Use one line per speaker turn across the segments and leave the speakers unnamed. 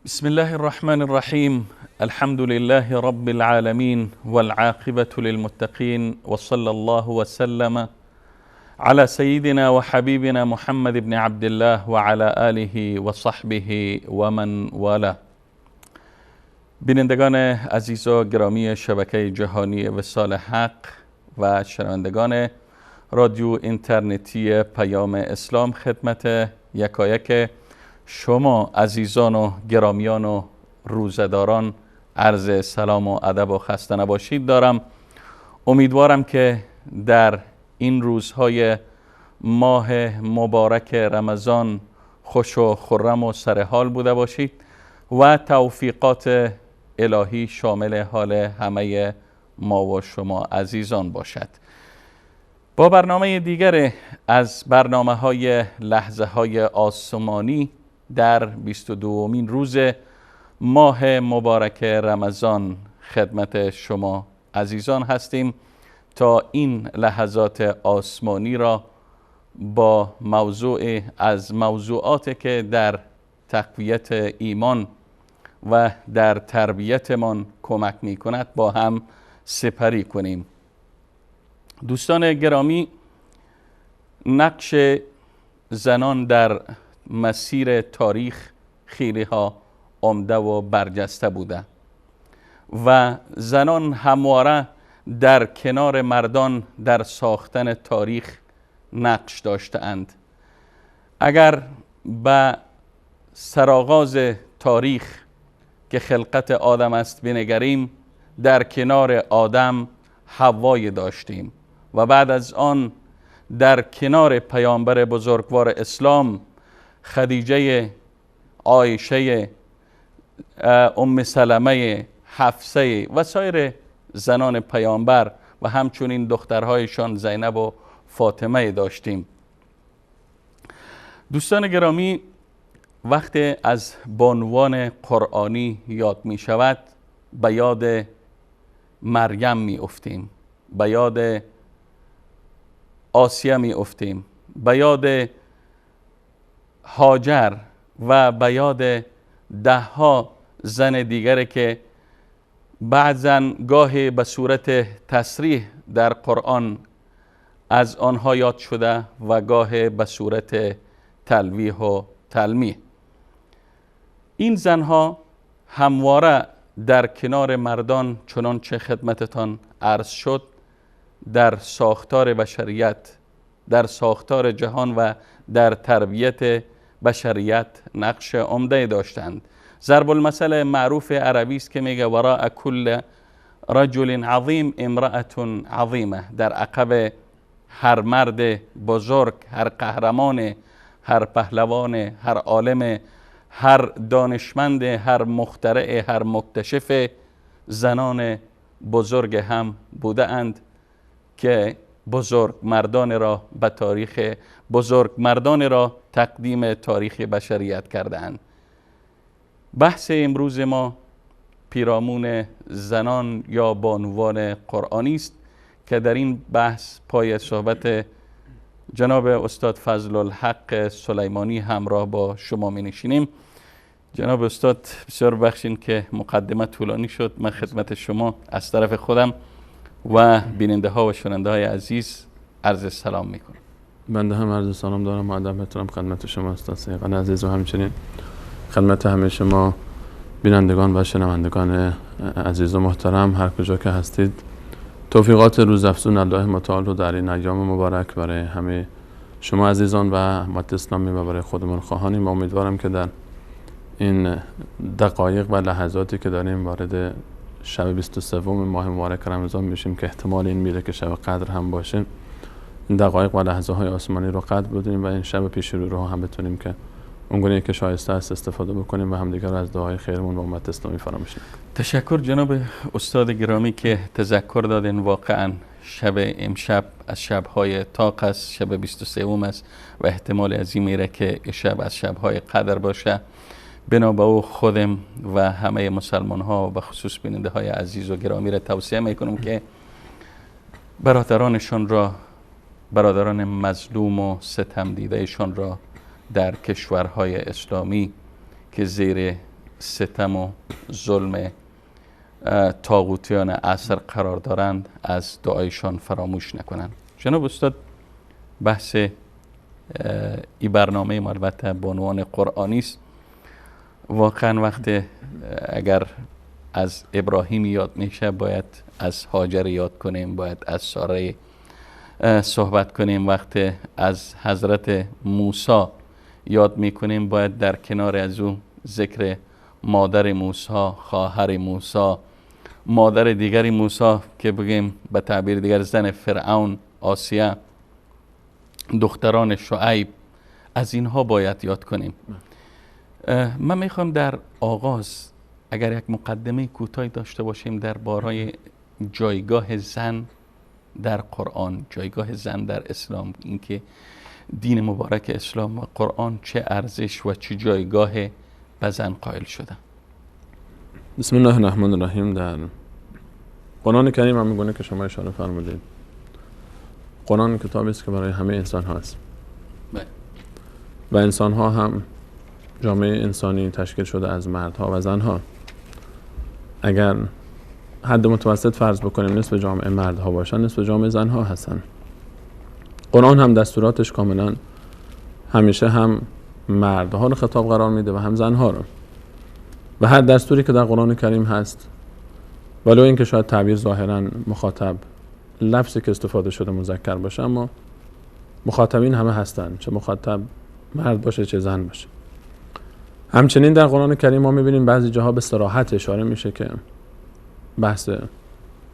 بسم الله الرحمن الرحيم. الحمد لله رب العالمين والعاقبة للمتقين، وصلى الله وسلم على سيدنا وحبيبنا محمد بن عبد الله وعلى آله وصحبه ومن والاه. بینندگان عزیز و گرامی شبکه جهانی وصال حق و شنوندگان رادیو اینترنتی پیام اسلام، خدمت یکایک شما عزیزان و گرامیان و روزه‌داران عرض سلام و ادب و خسته نباشید دارم. امیدوارم که در این روزهای ماه مبارک رمضان خوش و خرم و سرحال بوده باشید و توفیقات الهی شامل حال همه ما و شما عزیزان باشد. با برنامه دیگر از برنامه‌های لحظه‌های آسمانی در 22مین روز ماه مبارک رمضان خدمت شما عزیزان هستیم تا این لحظات آسمانی را با موضوع از موضوعاتی که در تقویت ایمان و در تربیتمان کمک می کند با هم سپری کنیم. دوستان گرامی، نقش زنان در مسیر تاریخ خیلی ها عمده و برجسته بوده و زنان همواره در کنار مردان در ساختن تاریخ نقش داشته‌اند. اگر به سرآغاز تاریخ که خلقت آدم است بنگریم، در کنار آدم حوای داشتیم و بعد از آن در کنار پیامبر بزرگوار اسلام خدیجه، عایشه، ام سلمه، حفصه و سایر زنان پیامبر و همچنین دخترهایشان زینب و فاطمه داشتیم. دوستان گرامی، وقتی از بانوان قرآنی یاد می شود به یاد مریم می افتیم، به یاد آسیه می افتیم، به یاد هاجر و به یاد دهها زن دیگری که بعضاً گاهی به صورت تصریح در قرآن از آنها یاد شده و گاهی به صورت تلویح و تلمیح. این زنها همواره در کنار مردان چنانچه خدمتتان عرض شد در ساختار بشریت، در ساختار جهان و در تربیت بشریت نقش عمده داشتند. ضرب المثل معروف عربی است که میگه وراء کل رجل عظیم امرأة عظیمه. در عقب هر مرد بزرگ، هر قهرمان، هر پهلوان، هر عالم، هر دانشمند، هر مخترع، هر مکتشف، زنان بزرگ هم بوده اند که بزرگ مردان را به تاریخ بزرگ مردان را تقدیم تاریخ بشریت کردند. بحث امروز ما پیرامون زنان یا بانوان قرآنی است که در این بحث پای صحبت جناب استاد فضل الحق سلیمانی همراه با شما می نشینیم. جناب استاد بسیار بخشین که مقدمه طولانی شد. من خدمت شما از طرف خودم و بیننده ها و شنونده های عزیز عرض سلام می کنم.
بنده هم عرض سلام دارم و ادب می‌کنم خدمت شما استاد سیغان عزیز و همچنین خدمت همه شما بینندگان و شنوندگان عزیز و محترم هر کجا که هستید. توفیقات روزافزون الله متعال رو در این ایام مبارک برای همه شما عزیزان و امت اسلامی و برای خودمون خواهانیم. امیدوارم که در این دقایق و لحظاتی که داریم وارد شب 23 ماه مبارک رمضان میشیم که احتمال این میره که شب قدر هم باشه، دقایق و لحظه های آسمانی رو قدر بدونیم و این شب پیش رو هم بتونیم که اونگونه که شایسته است استفاده بکنیم و همدیگر رو از دعای خیرمون و امت اسلامی فراموش نکنیم.
تشکر جناب استاد گرامی که تذکر دادین. واقعا شب امشب از شب‌های طاق است، شب 23 است و احتمال عظیم میره که شب از شب‌های قدر باشه. بنا به او خودم و همه مسلمان ها و به خصوص بیننده های عزیز و گرامی را توصیه میکنم که برادرانشان را، برادران مظلوم و ستم دیدهشان را در کشورهای اسلامی که زیر ستم و ظلم طاغوتیان عصر قرار دارند از دعایشان فراموش نکنند. جناب استاد، بحث این برنامه ما البته به عنوان قرآنی است. واقعا وقت اگر از ابراهیم یاد میشه باید از هاجر یاد کنیم، باید از ساره صحبت کنیم. وقت از حضرت موسی یاد میکنیم باید در کنار از او ذکر مادر موسی، خواهر موسی، مادر دیگری موسی که بگیم به تعبیر دیگر زن فرعون، آسیه، دختران شعیب، از اینها باید یاد کنیم. من میخوام در آغاز اگر یک مقدمه کوتاهی داشته باشیم درباره جایگاه زن در قرآن، جایگاه زن در اسلام، اینکه دین مبارک اسلام و قرآن چه ارزش و چه جایگاه به زن قائل شده.
بسم الله الرحمن الرحیم. در قرآن کریم هم میگونه که شما اشاره فرمودید، قرآن کتابی است که برای همه انسان ها است و انسان ها هم جامعه انسانی تشکیل شده از مردها و زنها. اگر حد متوسط فرض بکنیم نصف جامعه مردها باشن، نصف جامعه زنها هستن. قرآن هم دستوراتش کاملا همیشه هم مردها رو خطاب قرار میده و هم زنها رو. و هر دستوری که در قرآن کریم هست، ولو اینکه شاید تعبیر ظاهرا مخاطب لفظی که استفاده شده مذکر باشه، اما مخاطبین همه هستن، چه مخاطب مرد باشه چه زن باشه. همچنین در قرآن کریم ما میبینیم بعضی جاها به صراحت اشاره میشه که بحث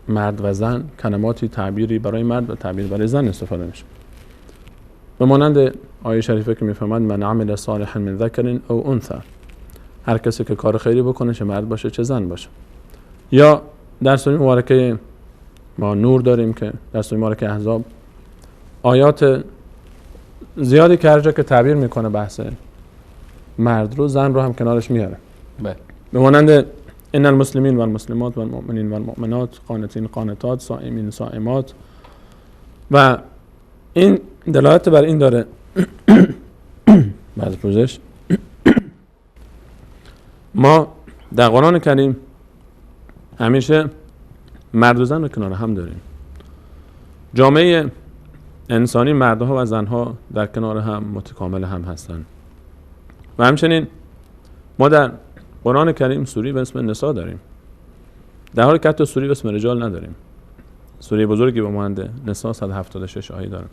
مرد و زن، کلماتی تعبیری برای مرد و تعبیر برای زن استفاده میشه. به مانند آیه شریفه که میفهمد من عمل صالحا من ذکر او انثى، هر کسی که کار خیری بکنه چه مرد باشه چه زن باشه. یا در سوره مبارکه ما نور داریم که در سوره مبارکه احزاب آیات زیادی که هر جا که تعبیر میکنه بحث مرد رو، زن رو هم کنارش میاره. به مانند ان المسلمین و المسلمات و المؤمنین و المؤمنات قانتین قانتات صائمین صائمات، و این دلالت بر این داره بعد پوزش ما در قرآن کریم همیشه مرد و زن رو کنار هم داریم. جامعه انسانی مردها و زنها در کنار هم متکامل هم هستند. و همچنین ما در قرآن کریم سوری به اسم نساء داریم، در حالی که حتی سوری به اسم رجال نداریم. سوره بزرگی به مانند نساء 176 آیه داره.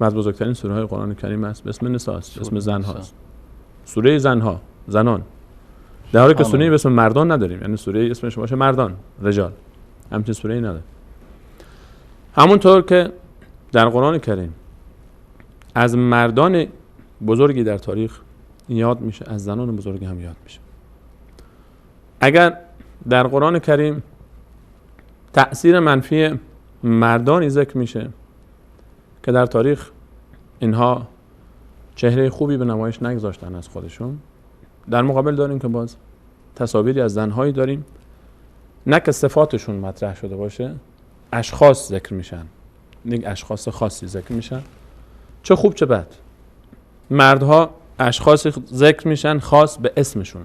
از بزرگترین سوره های قرآن کریم است، به اسم نساء است، به اسم زنها است. سوره زنها، زنان، در حالی که سوره به اسم مردان نداریم، یعنی سوره اسمش باشه مردان، رجال، همچین سوره ای نداره. همونطور که در قرآن کریم از مردان بزرگی در تاریخ یاد میشه، از زنان بزرگی هم یاد میشه. اگر در قرآن کریم تأثیر منفی مردانی ذکر میشه که در تاریخ اینها چهره خوبی به نمایش نگذاشتن از خودشون، در مقابل داریم که باز تصاویری از زنهایی داریم نه که صفاتشون مطرح شده باشه، اشخاص ذکر میشن، یک اشخاص خاصی ذکر میشن، چه خوب چه بد. مردها اشخاص ذکر میشن خاص به اسمشون،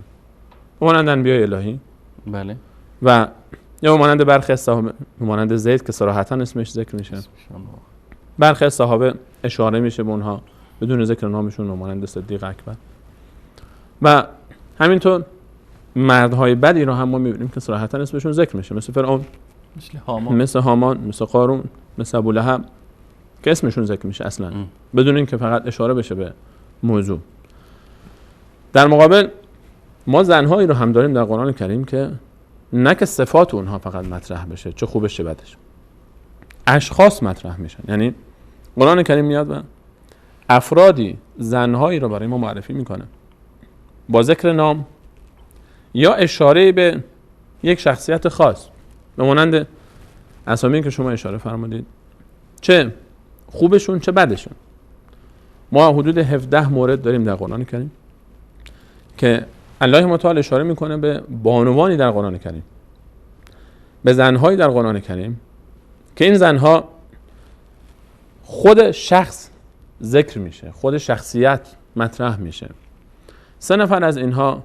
مانند انبیاء الهی،
بله،
و یا مانند برخی از صحابه، مانند زید که صراحتا اسمش ذکر میشه. برخی از صحابه اشاره میشه به اونها بدون ذکر نامشون، مانند صدیق اکبر. و همینطور مردهای بدی رو هم ما میبینیم که صراحتا اسمشون ذکر میشه، مثل فرعون، مثل هامان، مثل قارون، مثل ابولهب، که اسمشون ذکر میشه اصلا بدون اینکه فقط اشاره بشه به موضوع. در مقابل ما زنهایی رو هم داریم در قرآن کریم که نه که صفات اونها فقط مطرح بشه، چه خوبش چه بدش، اشخاص مطرح میشن. یعنی قرآن کریم میاد و افرادی زنهایی رو برای ما معرفی میکنه با ذکر نام یا اشاره به یک شخصیت خاص، به مانند اسامی که شما اشاره فرمودید، چه خوبشون چه بدشون. ما حدود 17 مورد داریم در قرآن کریم که الله متعال اشاره میکنه به بانوانی در قرآن کریم، به زنهایی در قرآن کریم که این زنها خود شخص ذکر میشه، خود شخصیت مطرح میشه. 3 نفر از اینها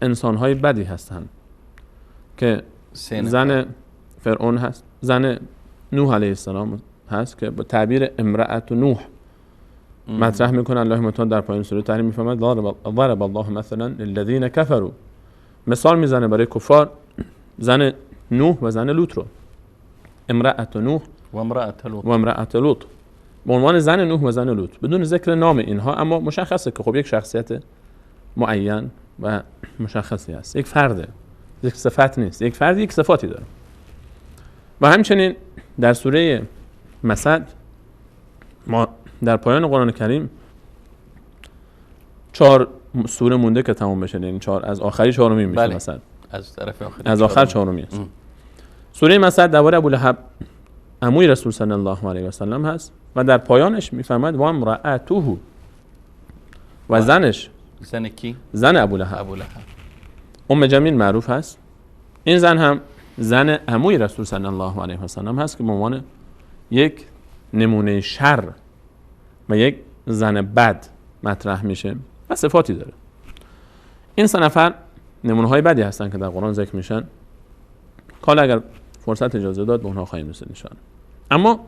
انسانهای بدی هستند که زن فرعون هست، زن نوح علیه السلام هست که با تعبیر امرأت نوح مطرح میکنه الله متعال در پایان سوره تحریم میفهمد ضرب الله مثلا للذین کفروا، مثال میزنه برای کفار زن نوح و زن لوط رو، امرأت نوح و امرأت لوط، به عنوان زن نوح و زن لوط بدون ذکر نام اینها، اما مشخصه که خب یک شخصیت معین و مشخصی است، یک فرده، یک صفت نیست، یک فرد یک صفاتی داره. و همچنین در سوره مسد ما در پایان قرآن کریم 4 سوره مونده که تمام بشه، یعنی 4 از آخری 4می میشه. بله. مسد
از طرف آخری
از آخر 4می است. سوره مسد درباره ابولهب عموی رسول صلی الله علیه و سلم هست و در پایانش میفرماید و امرأته و زنش.
زن کی؟
زن ابولهب. ام جمیل معروف هست. این زن هم زن عموی رسول صلی الله علیه و سلم هست که به عنوان یک نمونه شر و یک زن بد مطرح میشه و صفاتی داره. این 3 نفر نمونه های بدی هستن که در قرآن ذکر میشن. حالا اگر فرصت اجازه داد به اونها خواهیم رسید انشاءالله. اما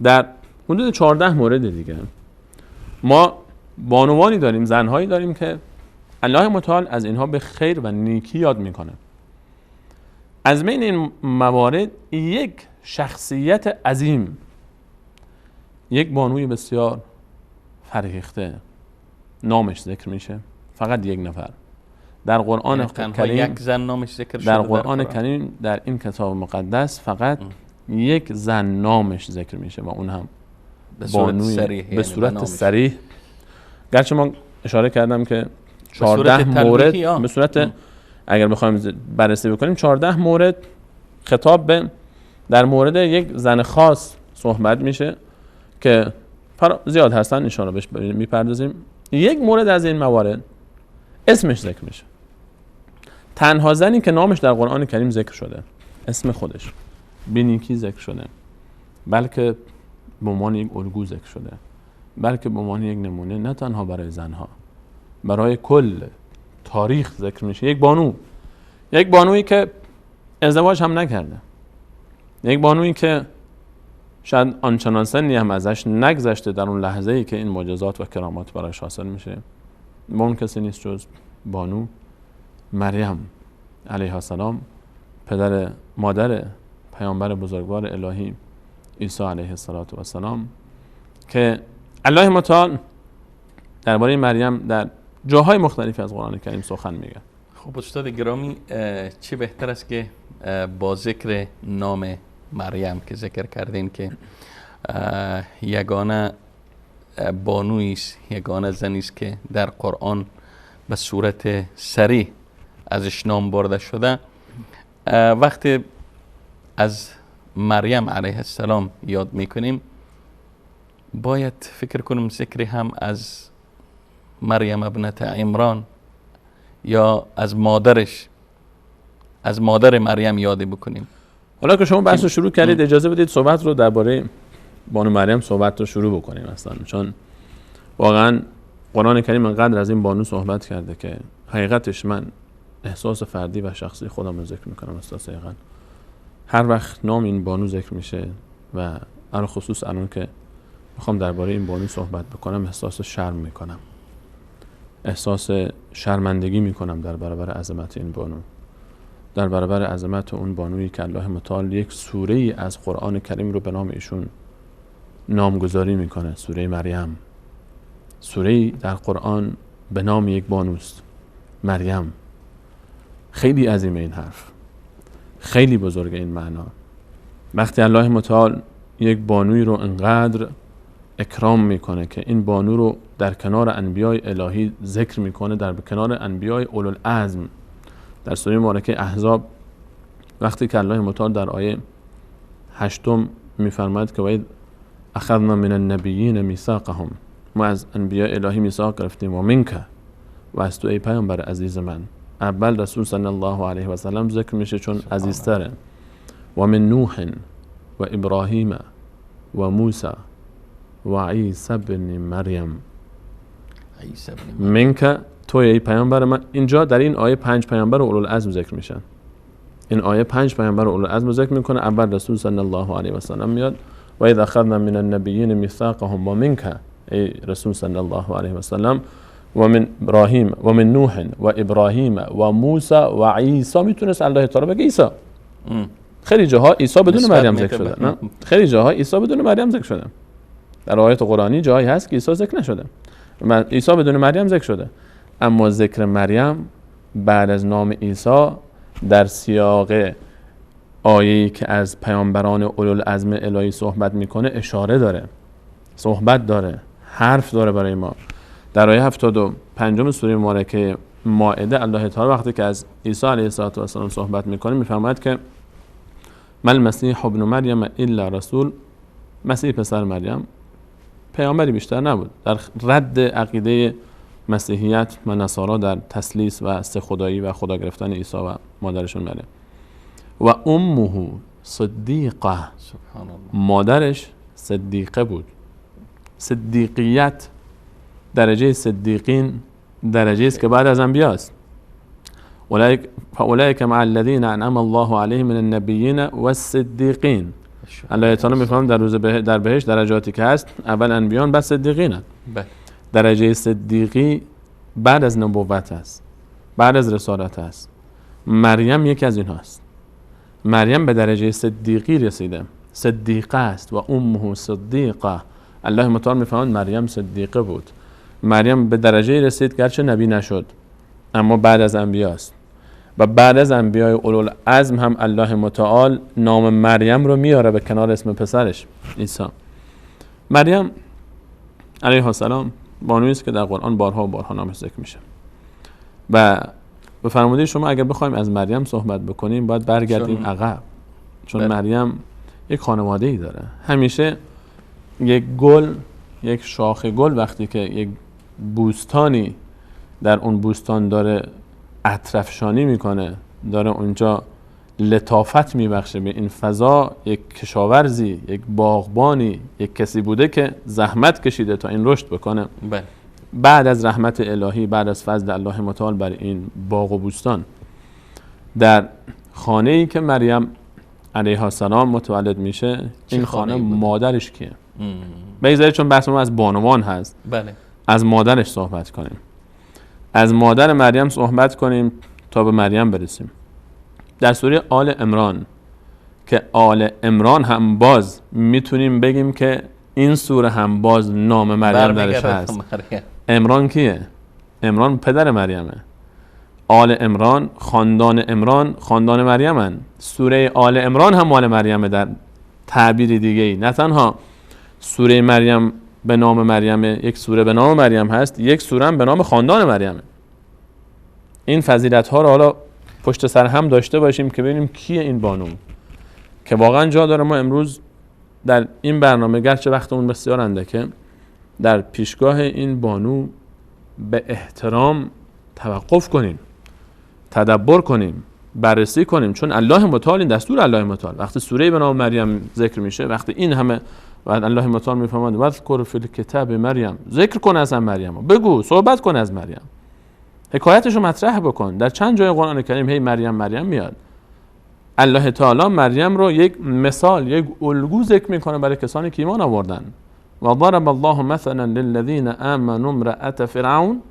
در حدود 14 مورد دیگه ما بانوانی داریم، زنهایی داریم که الله متعال از اینها به خیر و نیکی یاد میکنه. از بین این موارد یک شخصیت عظیم، یک بانوی بسیار فرهیخته نامش ذکر میشه، فقط یک نفر در قرآن کریم،
یک زن نامش ذکر شده
در قرآن کریم در این کتاب مقدس فقط یک زن نامش ذکر میشه و اون هم بانوی به صورت صریح. گرچه ما اشاره کردم که 14 مورد به صورت اگر بخوایم بررسی بکنیم 14 مورد خطاب به در مورد یک زن خاص صحبت میشه که زیاد هستن، ان شاء الله بهش میپردازیم. یک مورد از این موارد اسمش ذکر میشه، تنها زنی که نامش در قرآن کریم ذکر شده، اسم خودش به نیکی ذکر شده، بلکه به عنوان یک الگو ذکر شده، بلکه به عنوان یک نمونه نه تنها برای زنها، برای کل تاریخ ذکر میشه. یک بانویی که ازدواج هم نکرده، یک بانویی که شاید آنچنان سنی هم ازش نگذشته در اون لحظه‌ای که این معجزات و کرامات برایش حاصل میشه. با اون کسی نیست جز بانو مریم علیها السلام، مادر پیامبر بزرگوار الهی عیسی علیه السلام، که الله متعال درباره مریم در جاهای مختلفی از قرآن کریم سخن میگه.
خب استاد گرامی، چه بهتر است که با ذکر نام مریم که ذکر کردین که یگانه بانویی است، یگانه زنی است که در قرآن به صورت صریح ازش نام برده شده، وقتی از مریم علیه السلام یاد میکنیم باید فکر کنیم ذکر هم از مریم ابنت عمران یا از مادرش، از مادر مریم یاد بکنیم.
حالا که شما بحث رو شروع کردید اجازه بدید صحبت رو درباره بانو مریم صحبت رو شروع بکنیم اصلا، چون واقعا قرآن کریم انقدر از این بانو صحبت کرده که حقیقتش من احساس فردی و شخصی خودم رو ذکر میکنم استاد. هر وقت نام این بانو ذکر میشه و علاوه خصوص الان که میخوام درباره این بانو صحبت بکنم احساس شرم میکنم، احساس شرمندگی میکنم در برابر عظمت این بانو، در برابر عظمت اون بانویی که الله متعال یک سوره ای از قرآن کریم رو به نام ایشون نامگذاری میکنه، سوره مریم. سوره ای در قرآن به نام یک بانوست، مریم. خیلی عظیمه این حرف، خیلی بزرگه این معنا. وقتی الله متعال یک بانوی رو انقدر اکرام میکنه که این بانو رو در کنار انبیای الهی ذکر میکنه، در کنار انبیای اولوالعزم. در سوره مبارکه احزاب وقتی که الله متعال در آیه 8 میفرماید که وید اخذنا من النبیین میثاقهم، ما از انبیای الهی میثاق گرفتیم و منک، و از تو ای پیامبر عزیز من. اول رسول صلی الله علیه و سلم ذکر میشه چون عزیزتره. و من نوح و ابراهیم و موسی و عیسی بن مریم. منک، تو ای پیامبر من. اینجا در این آیه 5 پیامبر اولوالعزم ذکر میشن. این آیه 5 پیامبر اولوالعزم ذکر میکنه. اول رسول صلی الله علیه و سلم میاد و اذا اخذنا من النبیین میثاقهم و منک، ای رسول صلی الله علیه و سلم، و من ابراهیم و من نوح و ابراهیم و موسی و عیسی. میتونست الله تعالی بگه عیسی. خیلی جاها عیسی بدون مریم ذکر شده. نه، خیلی جاها عیسی بدون مریم ذکر شده. در آیات قرآنی جایی هست که عیسی ذکر نشده، عیسی بدون مریم ذکر شده. اما ذکر مریم بعد از نام عیسی در سیاق آیه‌ای که از پیامبران اولوالعزم الهی صحبت میکنه اشاره داره، صحبت داره، حرف داره برای ما. در آیه 75 سوره مبارکه مائده الله تعالی وقتی که از عیسی علیه السلام صحبت میکنه میفرماید که مل مسیح ابن مریم الا رسول، مسیح پسر مریم پیامبری بیشتر نبود. در رد عقیده مسیحیت و نصارا در تثلیث و سه خدایی و خدا گرفتن عیسی و مادرشون مریم. و امه صدیقه،
سبحان الله، مادرش
صدیقه بود. صدیقیت، درجه صدیقین درجه است که بعد از انبیاست. اولئک مع الذین انعم الله علیهم من النبیین والصدیقین. الله تعالی میفهمه در روز در بهشت درجاتی که هست، اول انبیان بعد صدیقین. درجه صدیقی بعد از نبوت است، بعد از رسالت است. مریم یکی از اینهاست. مریم به درجه صدیقی رسیده، صدیقه است. و امه صدیقه، الله متعال میفهمد مریم صدیقه بود. مریم به درجه رسید گرچه نبی نشد اما بعد از انبیاست. و بعد از انبیای اولوالعزم هم الله متعال نام مریم رو میاره به کنار اسم پسرش عیسی. مریم علیه السلام بانویی است که در قرآن بارها و بارها نامش ذکر میشه. و به فرموده شما اگر بخوایم از مریم صحبت بکنیم باید برگردیم عقب، چون مریم یک خانواده ای داره. همیشه یک گل، یک شاخه گل وقتی که یک بوستانی در اون بوستان داره اطرفشانی میکنه، داره اونجا لطافت میبخشه به این فضا، یک کشاورزی، یک باغبانی، یک کسی بوده که زحمت کشیده تا این رشد بکنه. بعد از رحمت الهی، بعد از فضل الله متعال بر این باغ و بوستان، در خانه‌ای که مریم علیه السلام متولد میشه، این خانه مادرش کیه؟ بگذارید چون بحث ما از بانوان هست، از مادرش صحبت کنیم. از مادر مریم صحبت کنیم تا به مریم برسیم. در سوره آل عمران که آل عمران هم باز میتونیم بگیم که این سوره هم باز نام مریم درش هست. عمران کیه؟ عمران پدر مریمه. آل عمران، خاندان عمران، خاندان مریمن. سوره آل عمران هم مال مریمه در تعبیر دیگه ای. نه تنها سوره مریم به نام مریم، یک سوره به نام مریم هست، یک سوره هم به نام خاندان مریمه. این فضیلت ها رو حالا پشت سر هم داشته باشیم که ببینیم کیه این بانو که واقعا جا داره ما امروز در این برنامه، گرچه وقتمون بسیار اندکه، در پیشگاه این بانو به احترام توقف کنیم، تدبر کنیم، بررسی کنیم. چون الله متعال، این دستور الله متعال، وقتی سوره به نام مریم ذکر میشه، وقتی این همه و الله متعال میفرماید واذکر فی الکتاب مریم، ذکر کن از مریم، بگو، صحبت کن از مریم، حکایتشو مطرح بکن. در چند جای قرآن کریم هی مریم مریم میاد. الله تعالی مریم رو یک مثال، یک الگو ذکر میکنه برای کسانی که ایمان آوردن. و ضرب الله مثلا للذین آمنوا امرأة فرعون،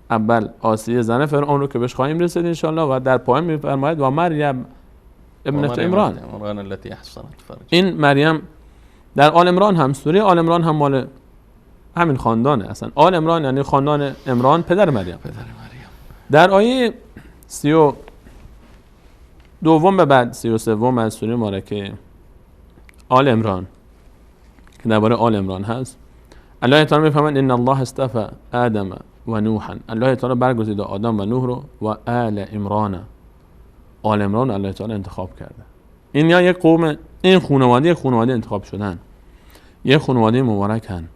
اول آسیه زن فرعون رو که بهش خواهیم رسید ان شاء الله، و در پایان میفرماید و مریم ابنت عمران
التي احصنت فرجها. این
مریم در آل عمران هم، سوره آل عمران هم مال همین خاندانه. اصلا آل عمران یعنی خاندان عمران، پدر مریم. در آیه 32 به بعد 33 از سوره مبارکه آل عمران که درباره آل عمران هست، الله تعالی میفهمد ان الله اصطفى آدم و نوحا، الله تعالی برگزیده آدم و نوح رو و آل عمران، آل عمران الله تعالی انتخاب کرده. این یا یک قوم، این خانواده انتخاب شدن، یک خانواده مبارکن،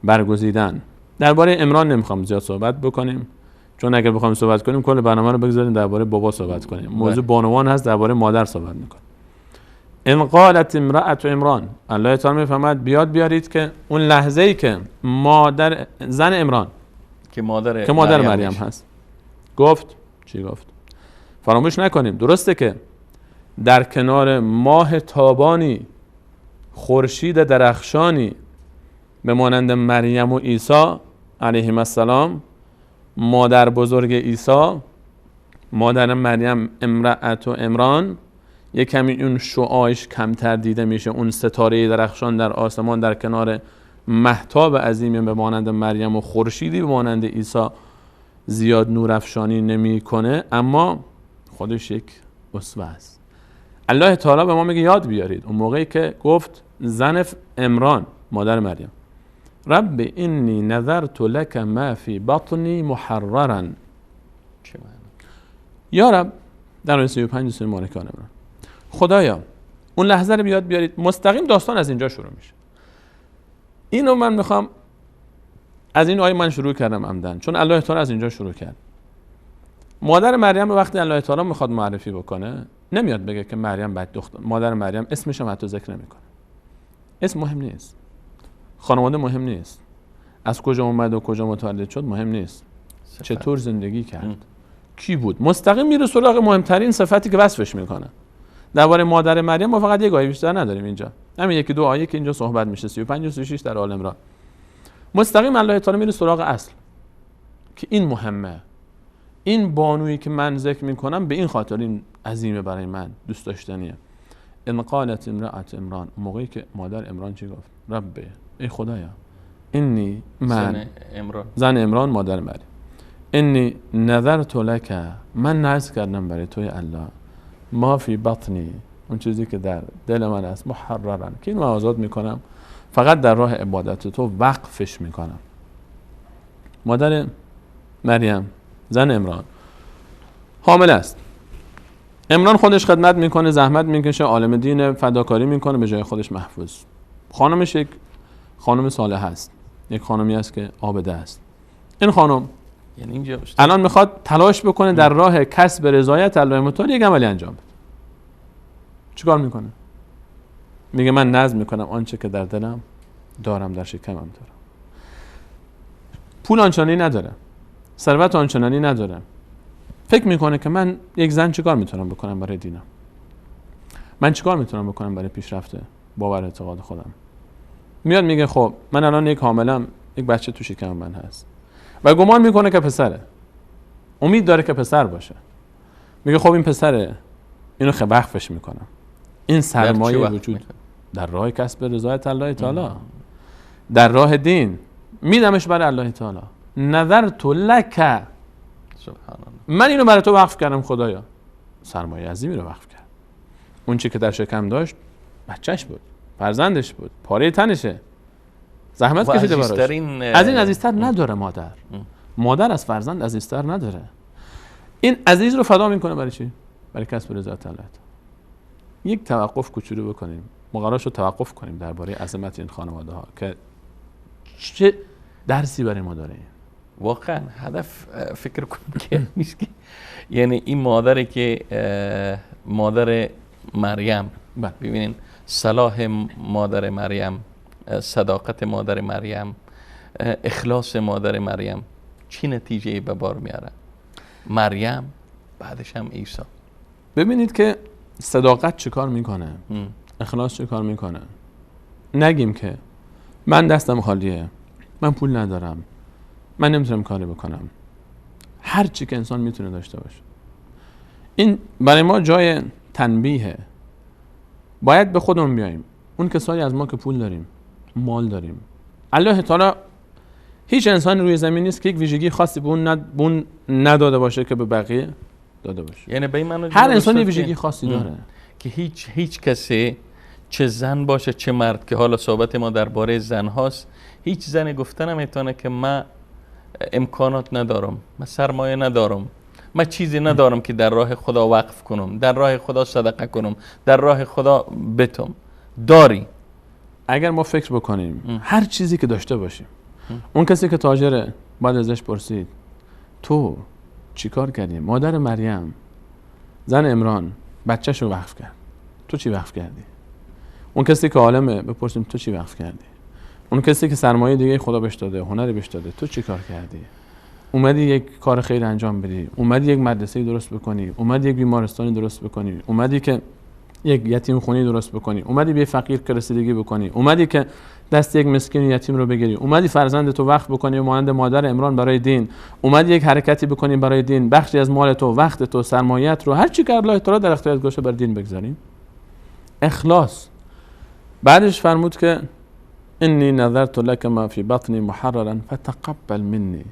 برگزیدن. درباره عمران نمیخوام زیاد صحبت بکنیم، چون اگر بخوایم صحبت کنیم کل برنامه رو بگذاریم درباره بابا صحبت کنیم. موضوع بانوان هست، درباره مادر صحبت میکنیم. ان قالت امرأة عمران، الله تعالی میفهمد بیارید که اون لحظه ای که مادر زن عمران
که مادر
مریم هست گفت، چی گفت؟ فراموش نکنیم درسته که در کنار ماه تابانی، خورشید درخشانی به مانند مریم و عیسی علیهم السلام، مادر بزرگ عیسی، مادر مریم امرأة عمران، یک کمی اون شعاعش کمتر دیده میشه، اون ستاره درخشان در آسمان در کنار مهتاب عظیمی به مانند مریم و خورشیدی به مانند عیسی زیاد نور افشانی نمیکنه، اما خودش یک اسوه است. الله تعالی به ما میگه یاد بیارید اون موقعی که گفت زن عمران مادر مریم رب انی نذرت لك ما فی بطنی محررا، یا رب در 35 سوره مبارکه عمران، خدایا اون لحظه رو بیاد بیارید. مستقیم داستان از اینجا شروع میشه. اینو من میخوام از این آیه من شروع کردم عمدن، چون الله تعالی از اینجا شروع کرد. مادر مریم وقتی الله تعالی میخواد معرفی بکنه نمیاد بگه که مریم بد دختر، مادر مریم اسمش هم حتی ذکر نمیکنه. اسم مهم نیست، خانواده مهم نیست، از کجا اومد و کجا متولد شد مهم نیست، چطور زندگی کرد، کی بود. مستقیم میره سراغ مهمترین صفتی که وصفش میکنه. درباره مادر مریم ما فقط یک آیه بیشتر نداریم اینجا، همین یکی دو آیه که اینجا صحبت میشه، 35 و 36 در آل عمران. مستقیم الله تعالی میره سراغ اصل که این مهمه، این بانویی که من ذکر میکنم به این خاطر این عظیمه برای من، دوست داشتنیه. ان قالت امرأة عمران، موقعی که مادر عمران چی گفت؟ رب، ای خدایا، انی من زن عمران مادر مریم، انی نذرت لک، من نذر کردم برای توی الله، ما فی بطنی، اون چیزی که در دل من است، محررن، که اینو آزاد میکنم، فقط در راه عبادت تو وقفش میکنم. مادر مریم زن عمران حامل است. عمران خودش خدمت میکنه، زحمت میکشه، عالم دین، فداکاری میکنه، به جای خودش محفوظ. خانمش یک خانم صالحه است، یک خانمی است که عابده است. این خانم
یعنی اینجا
الان میخواد تلاش بکنه در راه کسب رضایت الله متعال یک عملی انجام بده. چیکار میکنه؟ میگه من نظم میکنم آنچه که در دلم دارم در شکمم دارم. پول آنچنانی نداره، ثروت آنچنانی نداره. فکر میکنه که من یک زن چیکار میتونم بکنم برای دینم، من چیکار میتونم بکنم برای پیشرفت باور اعتقاد خودم. میاد میگه خب من الان یک حاملم، یک بچه تو شکم من هست و گمان میکنه که پسره، امید داره که پسر باشه. میگه خب این پسره، اینو وقفش میکنم. این سرمایه وجود در راه کسب رضایت الله تعالی، در راه دین، میدمش برای الله تعالی. نذرت لک،
سبحان الله،
من اینو برای تو وقف کردم خدایا. سرمایه عظیمی رو وقف کرد. اون چی که در شکم داشت بچهش بود، فرزندش بود، پاره تنشه، زحمت کشیده براش. از این عزیزتر نداره مادر. مادر از فرزند عزیزتر نداره. این عزیز رو فدا میکنه برای چی؟ برای کسب رضایت الله. یک توقف کوچولو بکنیم، مقررش رو توقف کنیم درباره عظمت این خانواده ها که چه درسی برای ما داره.
واقعا هدف فکر کنم که نیست که یعنی این مادری که مادر مریم، ببینین صلاح مادر مریم، صداقت مادر مریم، اخلاص مادر مریم چی نتیجه به بار میاره؟ مریم بعدش هم عیسی.
ببینید که صداقت چه کار میکنه، اخلاص چه کار میکنه. نگیم که من دستم خالیه، من پول ندارم، من نمیتونم کاری بکنم. هر چی که انسان میتونه داشته باشه. این برای ما جای تنبیهه. باید به خودمون بیاییم. اون کسایی از ما که پول داریم، مال داریم، الله تعالی هیچ انسان روی زمین نیست که یک ویژگی خاصی به اون نداده باشه که به بقیه داده باشه.
یعنی به این معنی
هر انسان یک ویژگی خاصی داره
که هیچ کسی چه زن باشه چه مرد، که حالا صحبت ما درباره زن هاست، هیچ زنی گفته نمیتونه که من امکانات ندارم، من سرمایه ندارم، من چیزی ندارم که در راه خدا وقف کنم، در راه خدا صدقه کنم، در راه خدا بتم. داری.
اگر ما فکر بکنیم هر چیزی که داشته باشیم، اون کسی که تاجره بعد ازش پرسید تو چی کار کردی؟ مادر مریم زن عمران بچه‌شو وقف کرد، تو چی وقف کردی؟ اون کسی که عالمه بپرسیم تو چی وقف کردی؟ اون کسی که سرمایه دیگه خدا بهش داده، هنری بهش داده، تو چی کار کردی؟ اومدی یک کار خیر انجام بدی، اومدی یک مدرسه درست بکنی، اومدی یک بیمارستانی درست بکنی، اومدی که یک یتیم خونی درست بکنی، اومدی به فقیر که رسیدگی بکنی، اومدی که دست یک مسکین یتیم رو بگیری، اومدی فرزند تو وقف بکنی مانند مادر عمران برای دین، اومدی یک حرکتی بکنی برای دین، بخشی از مال تو، وقت تو، سرمایه‌ات رو، هر چی که الله تعالی در اختیارت گذاشته بر دین بگذاریم. اخلاص. بعدش فرمود که انی نذرت لك ما فی بطنی محررا فتقبل منی.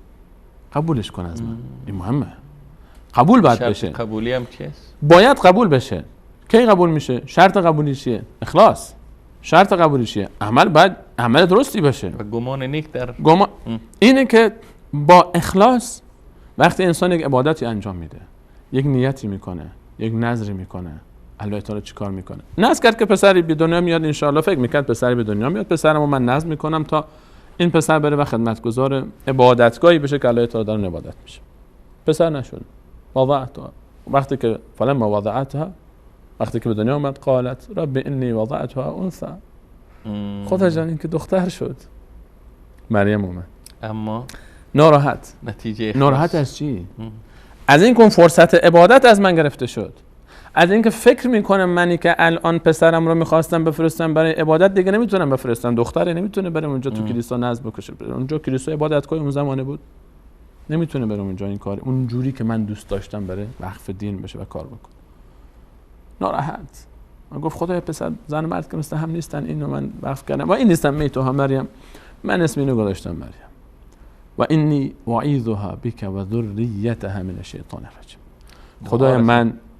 قبولش کن از من. این مهمه. قبول باید بشه.
قبولی هم چیست؟
باید قبول بشه. کی قبول میشه؟ شرط قبولی چیه؟ اخلاص. شرط قبولی چیه؟ عمل باید عمل درستی باشه.
و گمان نیک در
اینه که با اخلاص وقتی انسان یک عبادتی انجام میده، یک نیتی میکنه، یک نذری میکنه، الله تعالی چیکار میکنه؟ نذر کرد که پسری به دنیا میاد، ان شاء الله فکر میکرد پسری به دنیا میاد، پسرمو من نذر میکنم تا این پسر بره و خدمتگزار عبادتگاهی بشه که الله تعالی در اون عبادت میشه. پسر نشد. وضعتها. وقتی که فلما وضعتها، وقتی که به دنیا اومد قالت رب انی وضعتها انثى. خدا جان این که دختر شد. مریم اومد.
اما
ناراحت.
نتیجه اخلاص.
ناراحت از چی؟ از این که اون فرصت عبادت از من گرفته شد. از اینکه فکر میکنم منی که الان پسرم رو میخواستم بفرستم برای عبادت دیگه نمیتونم بفرستم، دختره نمیتونه بره اونجا تو کلیسا نذر بکشه، اونجا کلیسا عبادتگاه اون زمانه بود، نمیتونه بره اونجا این کار اون جوری که من دوست داشتم بره وقف دین بشه و کار بکنه. ناراحت. من گفت خدای پسر زن و مرد که مثل هم نیستن، اینو من وقف کردم و این نیستم میتوها مریم، من اسم اینو گذاشتم مریم و انی اعیذها بک و ذریتها من الشیطان الرجیم. خدای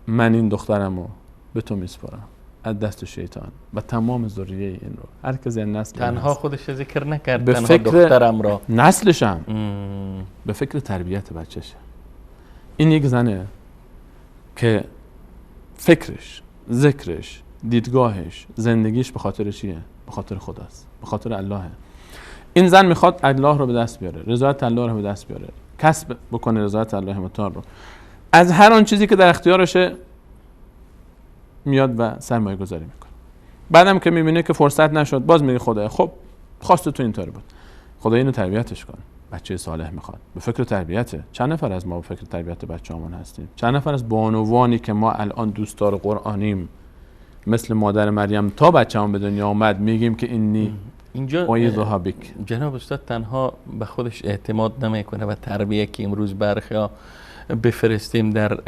من این دخترمو به تو میسپارم از دست شیطان و تمام ذریه این رو، هر کسی نسل
تنها خودش ذکر نکرد،
به
تنها
فکر
دخترم را،
نسلشم به فکر تربیت بچهشه. این یک زنه که فکرش، ذکرش، دیدگاهش، زندگیش به خاطر چیه؟ به خاطر خداست، به خاطر اللهه. این زن میخواد الله رو به دست بیاره، رضایت الله رو به دست بیاره، کسب بکنه رضایت الله متعال رو. از هر آن چیزی که در اختیارشه میاد و سرمایه گذاری میکنه. بعدم که میبینه که فرصت نشد باز میگه خدایا خب خواست تو اینطوری بود، خدا اینو تربیتش کن. بچه صالح میخواد، به فکر تربیته. چند نفر از ما به فکر تربیت بچه‌مون هستیم؟ چند نفر از بانوانی که ما الان دوستدار قرآنیم مثل مادر مریم تا بچه‌مون به دنیا اومد میگیم که
اینجا
اعیذها بک.
جناب استاد تنها به خودش اعتماد نمیکنه و تربیه که امروز برخیا بفرستیم در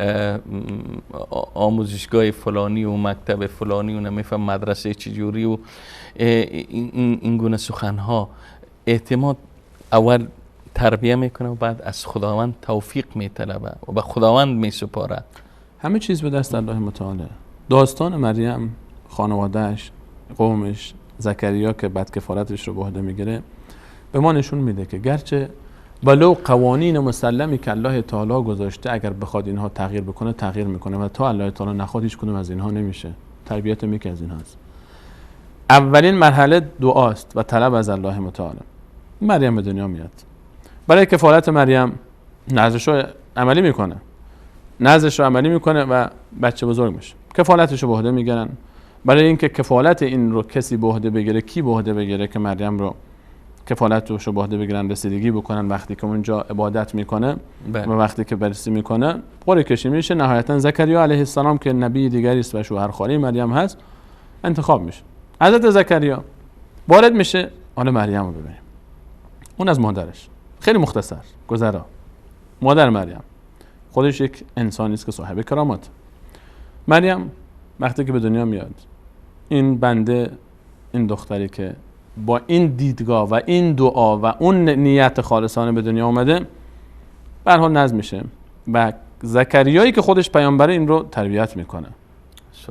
آموزشگاه فلانی و مکتب فلانی و نمیفهم مدرسه چجوری و این گونه سخنها، اعتماد اول تربیه میکنه و بعد از خداوند توفیق میطلبه و به خداوند میسپاره.
همه چیز به دست الله متعال. داستان مریم، خانوادهش، قومش، زکریا که بدکفالتش رو به عهده میگیره به ما نشون میده که گرچه ولو قوانین مسلمی که الله تعالی گذاشته اگر بخواد اینها تغییر بکنه تغییر میکنه و تا الله تعالی نخواد هیچ کدوم از اینها نمیشه. تربیت یکی از اینهاست. اولین مرحله دعاست و طلب از الله متعال. مریم به دنیا میاد. برای کفالت مریم نذرش رو عملی میکنه. نذرش رو عملی میکنه و بچه بزرگ میشه. کفالتش رو به عهده میگیرن. برای اینکه کفالت این رو کسی به عهده بگیره، کی به عهده بگیره که مریم رو کفالتش رو به عهده بگیرن، رسیدگی بکنن وقتی که اونجا عبادت میکنه و وقتی که بررسی میکنه قرعه کشی میشه. نهایتا زکریا علیه السلام که نبی دیگری است و شوهرخوالی مریم هست انتخاب میشه. حضرت زکریا وارد میشه. حالا مریم رو ببینیم. اون از مادرش خیلی مختصر گذرا. مادر مریم خودش یک انسانی است که صاحب کرامات. مریم وقتی که به دنیا میاد، این بنده، این دختری که با این دیدگاه و این دعا و اون نیت خالصانه به دنیا اومده به هر حال نزد میشه و زکریایی که خودش پیامبره این رو تربیت میکنه.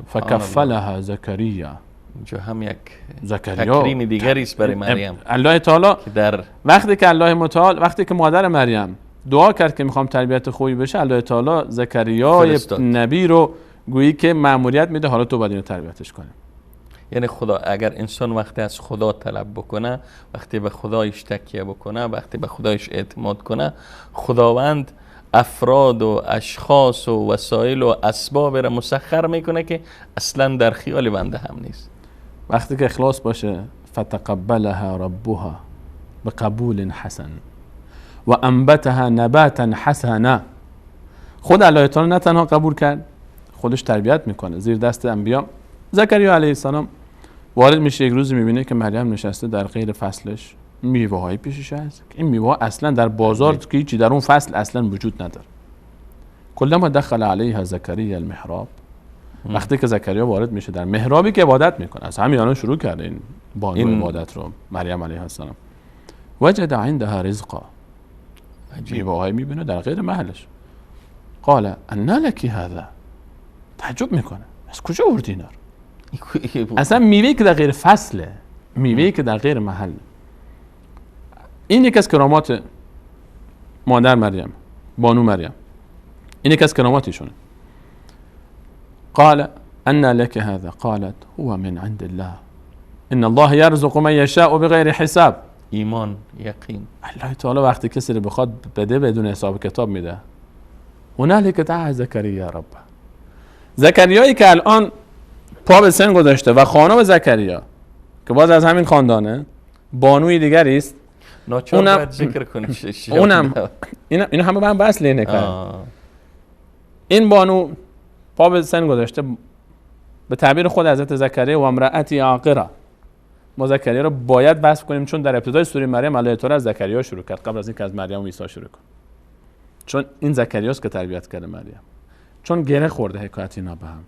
فکفلها زکریا.
اینجا هم یک
زکریا
تکریم دیگری است برای مریم.
الله تعالی
در
وقتی که الله متعال وقتی که مادر مریم دعا کرد که میخوام تربیت خوبی بشه، الله تعالی زکریای
فرستاد.
نبی رو گویی که مأموریت میده حالا تو باید اینو تربیتش کنی.
یعنی خدا، اگر انسان وقتی از خدا طلب بکنه، وقتی به خدایش تکیه بکنه، وقتی به خدایش اعتماد کنه، خداوند افراد و اشخاص و وسایل و اسباب را مسخر میکنه که اصلا در خیال بنده هم نیست.
وقتی که اخلاص باشه فتقبلها ربها بقبول حسن و انبتها نباتا حسنا، خود الله تعالی نه تنها قبول کرد، خودش تربیت میکنه زیر دست انبیا. زکریا علیه السلام وارد میشه، یک روز میبینه که مریم نشسته در غیر فصلش، میوه های پیشش هست. این میوه اصلا در بازار که چی در اون فصل اصلا وجود نداره. کلما دخل علیها زکریا المحراب، وقتی که زکریا وارد میشه در محرابی که عبادت میکنه، از همین الان شروع کرده این بانو عبادت رو مریم علیه السلام، وجد عندها رزقا، میوه های میبینه در غیر محلش. قال ان لك هذا، تعجب میکنه از کجا آوردی اینا رو؟ اصلا میوه‌ای که در غیر فصله، میوه‌ای که در غیر محل. این یک از کرامات مادر مریم، بانو مریم، این یک از کراماتشونه. قال ان لك هذا، قالت هو من عند الله ان الله يرزق من يشاء بغیر حساب.
ایمان، یقین.
الله تعالی وقتی کسی رو بخواد بده بدون حساب کتاب میده. هنالک دعا زکریا رب، زکریایی که الان پا به سن گذاشته و خانم زکریا که باز از همین خاندانه، بانوی دیگری است،
ناچار باید ذکر کنیم.
اونم اینا همه با هم بس لینه کرد. این بانو پا به سن گذاشته، به تعبیر خود حضرت زکریا و امرأتی عاقره، ما زکریا رو باید بحث کنیم چون در ابتدای سوره مریم الله تعالی از زکریا شروع کرد قبل از اینکه از مریم و عیسی شروع کنه. چون این زکریاست که تربیت کرده مریم، چون گره خورده حکایت اینا به هم.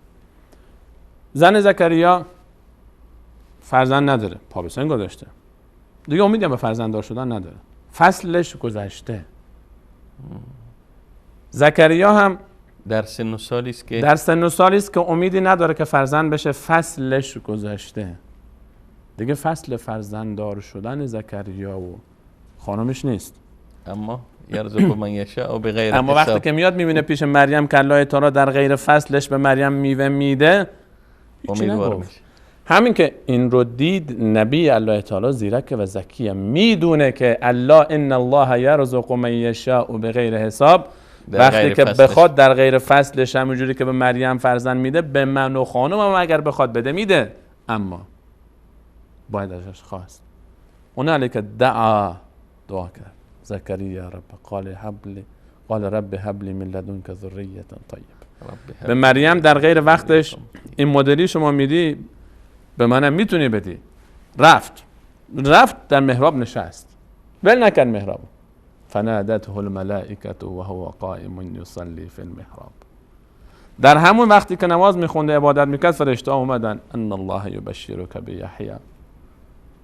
زن زکریا فرزند نداره، پا به سن گذاشته، دیگه امیدی به فرزنددار شدن نداره، فصلش گذشته. زکریا هم
در سن و سالی است
که امیدی نداره که فرزند بشه، فصلش گذشته دیگه. فصل فرزنددار شدن زکریا و خانمش نیست.
اما یرزق من یشاء بغیر حساب.
اما وقتی که میاد میبینه پیش مریم که الله تعالی در غیر فصلش به مریم میوه میده،
امیدوار میشه.
همین که این رو دید نبی الله تعالی زیرک و ذکیه، میدونه که الله ان الله یرزق من یشاء بغیر حساب، وقتی که بخواد در غیر فصلش همونجوری که به مریم فرزند میده، به من و خانمم اگر بخواد بده میده، اما باید ازش خواست. هنالک دعا کرد زکریا رب، قال رب هب لی من لدنک ذریة طیبه. به مریم در غیر وقتش این مدلی شما میدی به منم میتونی بدی. رفت در محراب نشست، ول نکرد محراب. فنادته الملائکة وهو قائم یصلی فی المحراب. در همون وقتی که نماز میخونده عبادت میکرد، فرشته اومدن ان الله یبشرک بیحیی،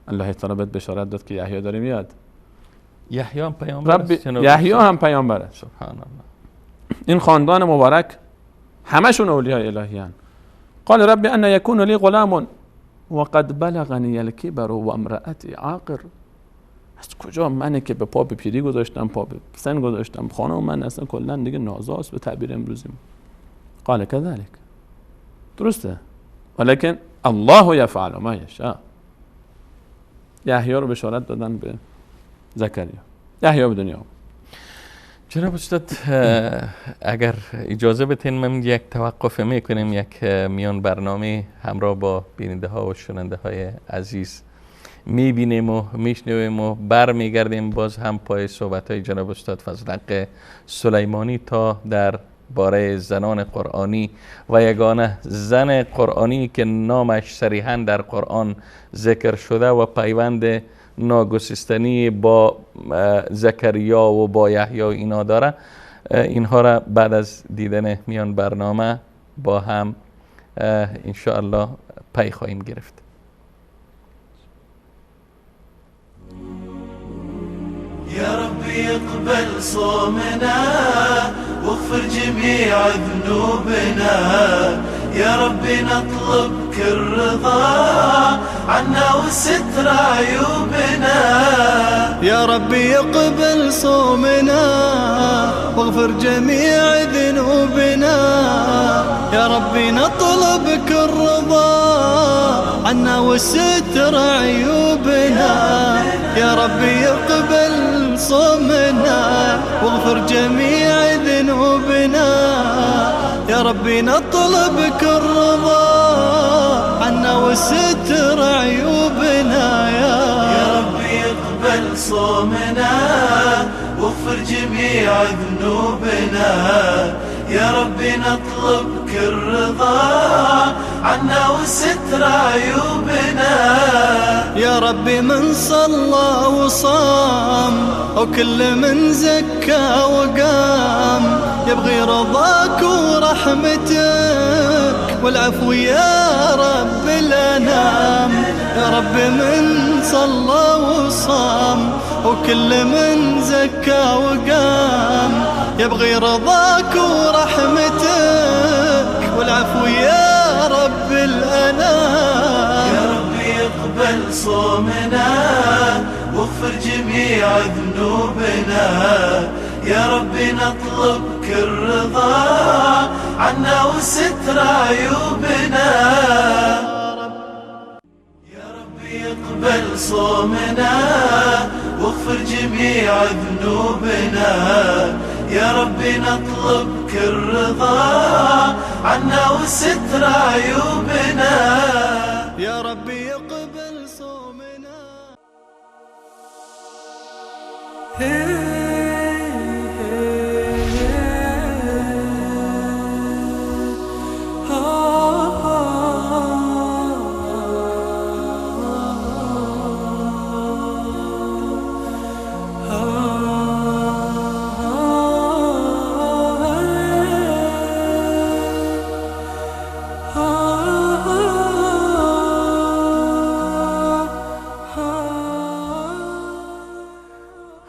الله تعالی بهت بشارت داد که یحیی داره میاد.
یحیی هم پیامبر است.
یحیی هم پیامبر است.
سبحان الله.
این خاندان مبارک همشون اولیاء الهیان. قال رب ان یکون لی غلام وقد بلغنی الکبر و امرأتی عاقر. از کجا منی که به پا به پیری گذاشتم، پا به سن گذاشتم، خانم من اصلا کلا دیگه نازاست به تعبیر امروزی. قال كذلك، درسته، ولكن الله یفعل ما یشاء. یحیی رو بشارت دادن به زکریا، یحیی به دنیا.
جناب استاد اگر اجازه بدین من یک توقف میکنیم، یک میان برنامه همراه با بیننده ها و شنونده های عزیز میبینیم و میشنویم و برمیگردیم باز هم پای صحبت های جناب استاد فضل حق سلیمانی تا در باره زنان قرآنی و یگانه زن قرآنی که نامش صریحاً در قرآن ذکر شده و پیوند ناگسستنی با زکریا و با یحیی اینا داره، اینها را بعد از دیدن میان برنامه با هم ان شاء الله پی خواهیم گرفت.
يا ربي اقبل صومنا واغفر جميع ذنوبنا، يا ربي نطلب نطلبك الرضا عنا وستر عيوبنا. يا ربي يقبل صومنا واغفر جميع ذنوبنا. يا ربي نطلبك الرضا عنا وستر عيوبنا. يا ربي يقبل صومنا واغفر جميع ذنوبنا. يا ربي نطلبك الرضا عنا وستر عيوبنا. يا ربي يقبل صومنا واغفر جميع ذنوبنا. يا ربي نطلبك الرضا عنا وستر عيوبنا. يا ربي من صلى وصام وكل من زكى وقام يبغي رضاك ورحمتك والعفو يا رب الأنام. يا رب من صلى وصام وكل من زكى وقام يبغي رضاك ورحمتك والعفو يا رب الأنام. يا ربي يقبل صومنا واغفر جميع ذنوبنا. يا ربي نطلبك الرضا عنا وستر عيوبنا. يا ربي يقبل صومنا واغفر جميع ذنوبنا. يا ربي نطلبك الرضا عنا وستر عيوبنا. يا ربي يقبل صومنا.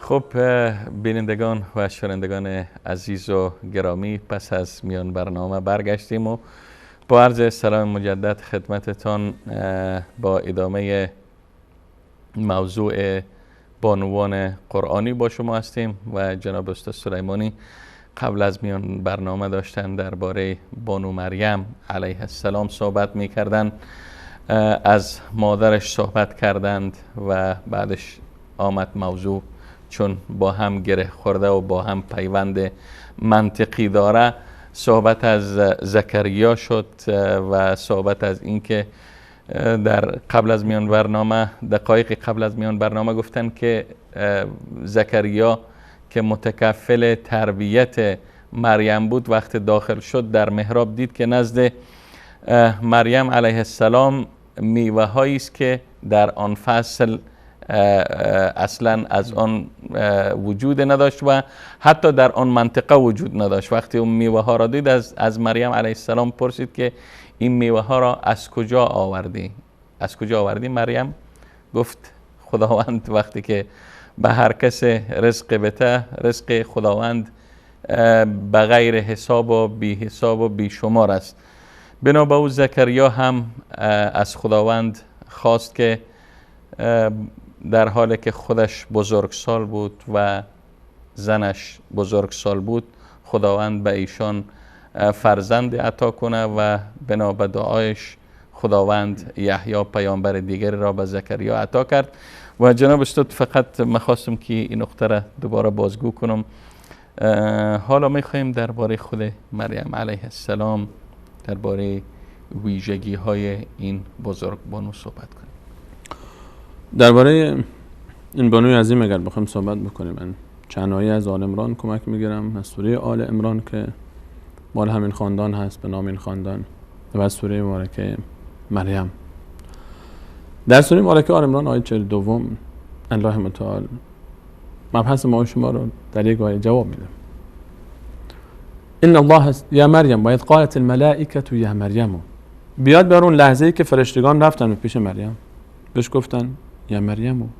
خب بینندگان و شنوندگان عزیز و گرامی، پس از میان برنامه برگشتیم و با عرض سلام مجدد خدمتتان با ادامه موضوع بانوان قرآنی با شما هستیم و جناب استاد سلیمانی قبل از میان برنامه داشتن درباره بانو مریم علیه السلام صحبت می کردن. از مادرش صحبت کردند و بعدش آمد موضوع چون با هم گره خورده و با هم پیوند منطقی داره، صحبت از زکریا شد و صحبت از اینکه در قبل از میان برنامه دقایق قبل از میان برنامه گفتن که زکریا که متکفل تربیت مریم بود وقت داخل شد در محراب دید که نزد مریم علیه السلام میوه هایی است که در آن فصل اصلا از آن وجود نداشت و حتی در آن منطقه وجود نداشت. وقتی اون میوه ها را دید از مریم علیه السلام پرسید که این میوه ها را از کجا آوردی؟ از کجا آوردی؟ مریم گفت خداوند وقتی که به هر کس رزق بده، رزق خداوند بغیر حساب و بی حساب و بی شمار است. بنابر او زکریا هم از خداوند خواست که در حالی که خودش بزرگسال بود و زنش بزرگسال بود خداوند به ایشان فرزند عطا کنه و بنا به دعایش خداوند یحیی پیامبر دیگری را به زکریا عطا کرد. و جناب استاد فقط می‌خواستم که این نقطه را دوباره بازگو کنم. حالا می‌خوایم درباره خود مریم علیه السلام، درباره ویژگی های این بزرگ بانو صحبت کنیم.
درباره این بانوی عظیم اگر بخوایم صحبت بکنیم، من چند آیه از آل عمران کمک میگیرم، از سوره آل عمران که مال همین خاندان هست به نام این خاندان، و از سوره مبارکه مریم. در سوره مبارکه آل عمران آیه 42 الله متعال مبحث ما و شما رو در یک آیه جواب میده. ان الله یا مریم و اذ قالت الملائکه یا مریم. بیاد بر اون لحظه ای که فرشتگان رفتن به پیش مریم بهش گفتن یا مریم،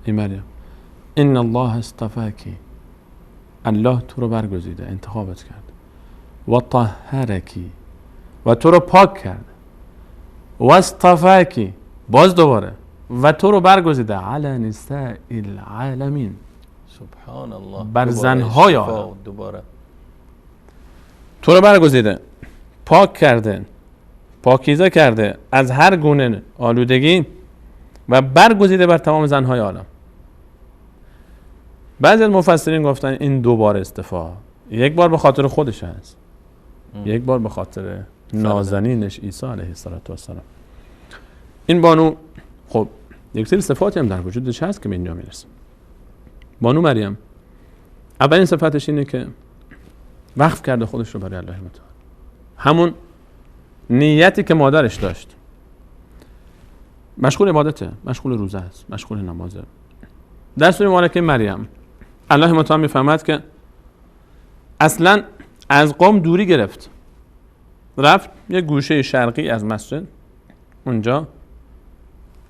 ای مریم ان الله اصطفاکی، الله تو رو برگزیده، انتخابت کرد، و طهرکی، و تو رو پاک کرد، واصطفاکی، باز دوباره، و تو رو برگزیده علی نساء العالمین،
سبحان الله،
بر زنهای
استفا
عالم.
دوباره
تو رو برگزیده، پاک کرده، پاکیزه کرده از هر گونه آلودگی و برگزیده بر تمام زنهای عالم. بعضی از مفسرین گفتن این دوبار استفا، یک بار به خاطر خودش هست، یک بار به خاطر نازنینش عیسی علیه السلام. این بانو خب یک سری صفاتی هم در وجودش هست که به اینجا میرسه. بانو مریم اولین صفتش اینه که وقف کرده خودش رو برای الله متعال، همون نیتی که مادرش داشت. مشغول عبادته، مشغول روزه است، مشغول نمازه. در سوره مبارکه مریم الله متعال میفهمد که اصلا از قوم دوری گرفت، رفت یک گوشه شرقی از مسجد اونجا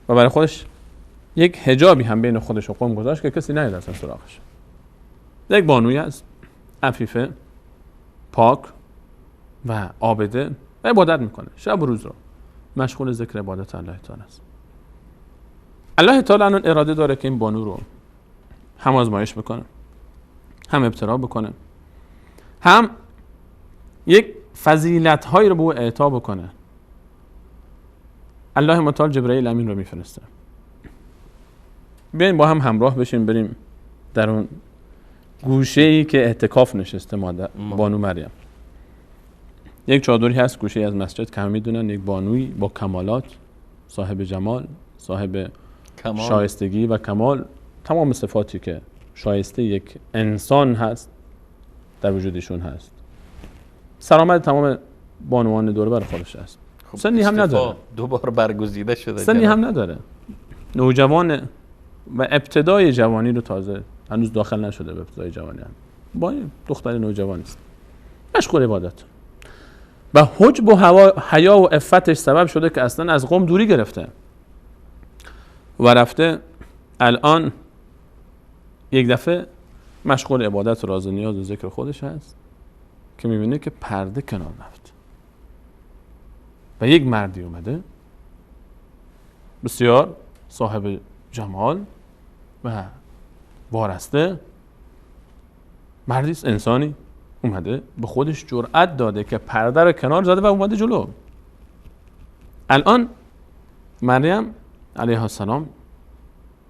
و برای خودش یک حجابی هم بین خودش و قوم گذاشت که کسی نیاد اصلا سراغش. یک بانوی است، عفیفه، پاک و عابده و عبادت میکنه، شب و روز رو مشغول ذکر عبادت الله تعالی است. الله تعالی الان اراده داره که این بانو رو هم آزمایش بکنه، هم ابتلا بکنه، هم یک فضیلت هایی رو به او اعطا بکنه. الله متعال جبرئیل امین رو میفرسته، بیاین با هم همراه بشیم بریم در اون گوشه‌ای که اعتکاف نشسته بانو مریم. یک چادری هست گوشه از مسجد که هم میدونن، یک بانوی با کمالات، صاحب جمال، صاحب
کمال،
شایستگی و کمال، تمام صفاتی که شایسته یک انسان هست در وجودشون هست. سرآمد تمام بانوان دور بر خودش هست.
خب
سنی هم نداره،
دوبار برگزیده شده،
سنی هم نداره، نوجوان و ابتدای جوانی رو تازه هنوز داخل نشده به ابتدای جوانی، هم با دختر نوجوان است، مشغول عبادت و حجب و حیا و عفتش سبب شده که اصلا از قوم دوری گرفته و رفته الان یک دفعه مشغول عبادت و راز و نیاز و ذکر خودش هست که میبینه که پرده کنار رفت و یک مردی اومده بسیار صاحب جمال و وارسته، مردی انسانی اومده به خودش جرأت داده که پرده رو کنار زده و اومده جلو. الان مریم علیه السلام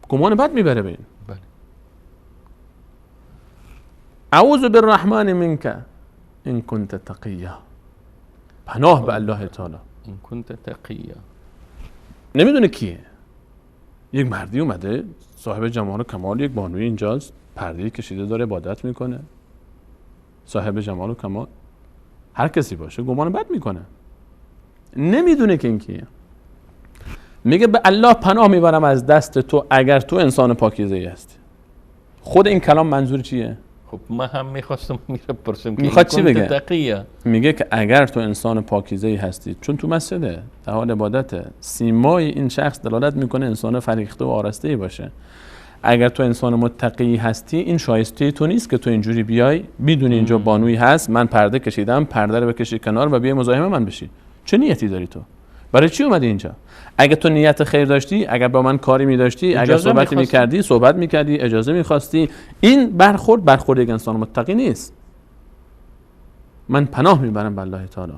گمان بد میبره به این.
بله.
اعوذ بالرحمن منک ان کنت تقیا، پناه به الله تعالی
این کنت تقیا.
نمیدونه کیه، یک مردی اومده صاحب جمال و کمال، یک بانوی اینجاست، پرده کشیده داره عبادت میکنه، صاحب جمال و کمال، هر کسی باشه گمان بد میکنه، نمیدونه که این کیه. میگه به الله پناه میبرم از دست تو اگر تو انسان پاکیزه ای هستی. خود این کلام منظور چیه؟
خب ما هم میخواستم بپرسم که
میخواد چی بگه؟
تقیه.
میگه که اگر تو انسان پاکیزه ای هستی، چون تو مسجده در حال عبادته، سیمای این شخص دلالت میکنه انسان فریخته و آراسته ای باشه. اگر تو انسان متقی هستی، این شایسته تو نیست که تو اینجوری بیای بدون اینجا بانوی هست، من پرده کشیدم، پرده رو بکشی کنار و بیای مزاحم من بشی. چه نیتی داری تو؟ برای چی اومدی اینجا؟ اگه تو نیت خیر داشتی، اگر با من کاری می‌داشتی، اگر صحبتی می‌کردی، صحبت می‌کردی، اجازه می‌خواستی، این برخورد یک انسان متقی نیست. من پناه میبرم به الله تعالی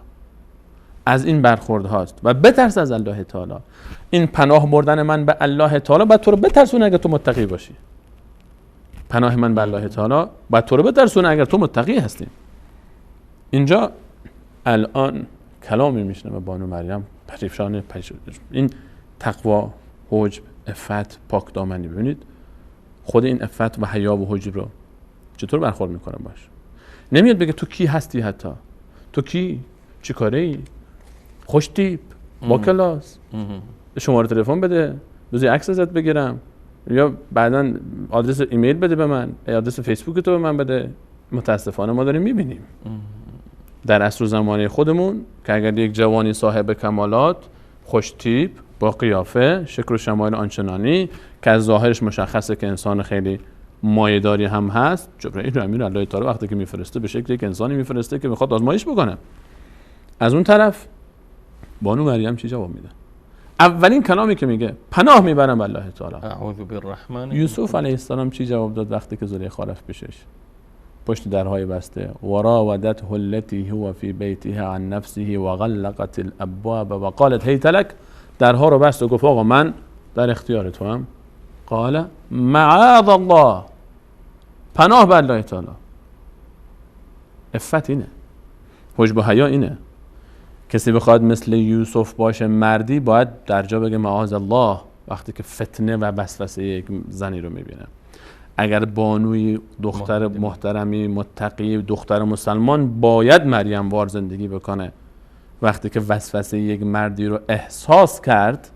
از این برخورد هاست و بترس از الله تعالی. این پناه بردن من به الله تعالی باید تو رو بترسونه اگر تو متقی باشی. پناه من به الله تعالی باید تو رو بترسونه اگر تو متقی هستی. اینجا الان کلامی میشنه به بانو مریم پریشان این تقوا، حجب، عفت، پاک دامنی. ببینید خود این عفت و حیا و حجب رو چطور برخورد میکنه باش. نمیاد بگه تو کی هستی، حتی تو کی، چی کاره ای، خوش تیپ، با کلاس، شماره تلفن بده، روزی عکس ازت بگیرم، یا بعداً آدرس ایمیل بده به من، آدرس فیسبوک تو به من بده. متاسفانه ما داریم میبینیم در عصر و زمانه خودمون که اگر یک جوانی صاحب کمالات، خوش تیپ، با قیافه، شکل و شمایل آنچنانی که از ظاهرش مشخصه که انسان خیلی مایه‌داری هم هست، جبرئیل امین الله تعالی وقتی که میفرسته به شکل یک انسانی میفرسته که میخواد آزمایش بکنه. از اون طرف بانو مریم چی جواب میده؟ اولین کلامی که میگه پناه میبرم به الله تعالی.
اعوذ بالرحمن.
یوسف علیه السلام چی جواب داد وقتی که زلیخا رفت پیشش؟ پشت درهای بسته. وراودته التي هو في بيتها عن نفسه وغلقت الابواب وقالت هیت لك. درها رو بست و گفت آقا من در اختیار تو هم. قال معاذ الله، پناه به الله تعالی. عفت اینه، حجب و حیا اینه. کسی بخواد مثل یوسف باشه مردی باید در جا بگه معاذ الله وقتی که فتنه و وسوسه یک زنی رو میبینه. اگر بانوی دختر محترمی متقی دختر مسلمان باید مریم وار زندگی بکنه، وقتی که وسوسه یک مردی رو احساس کرد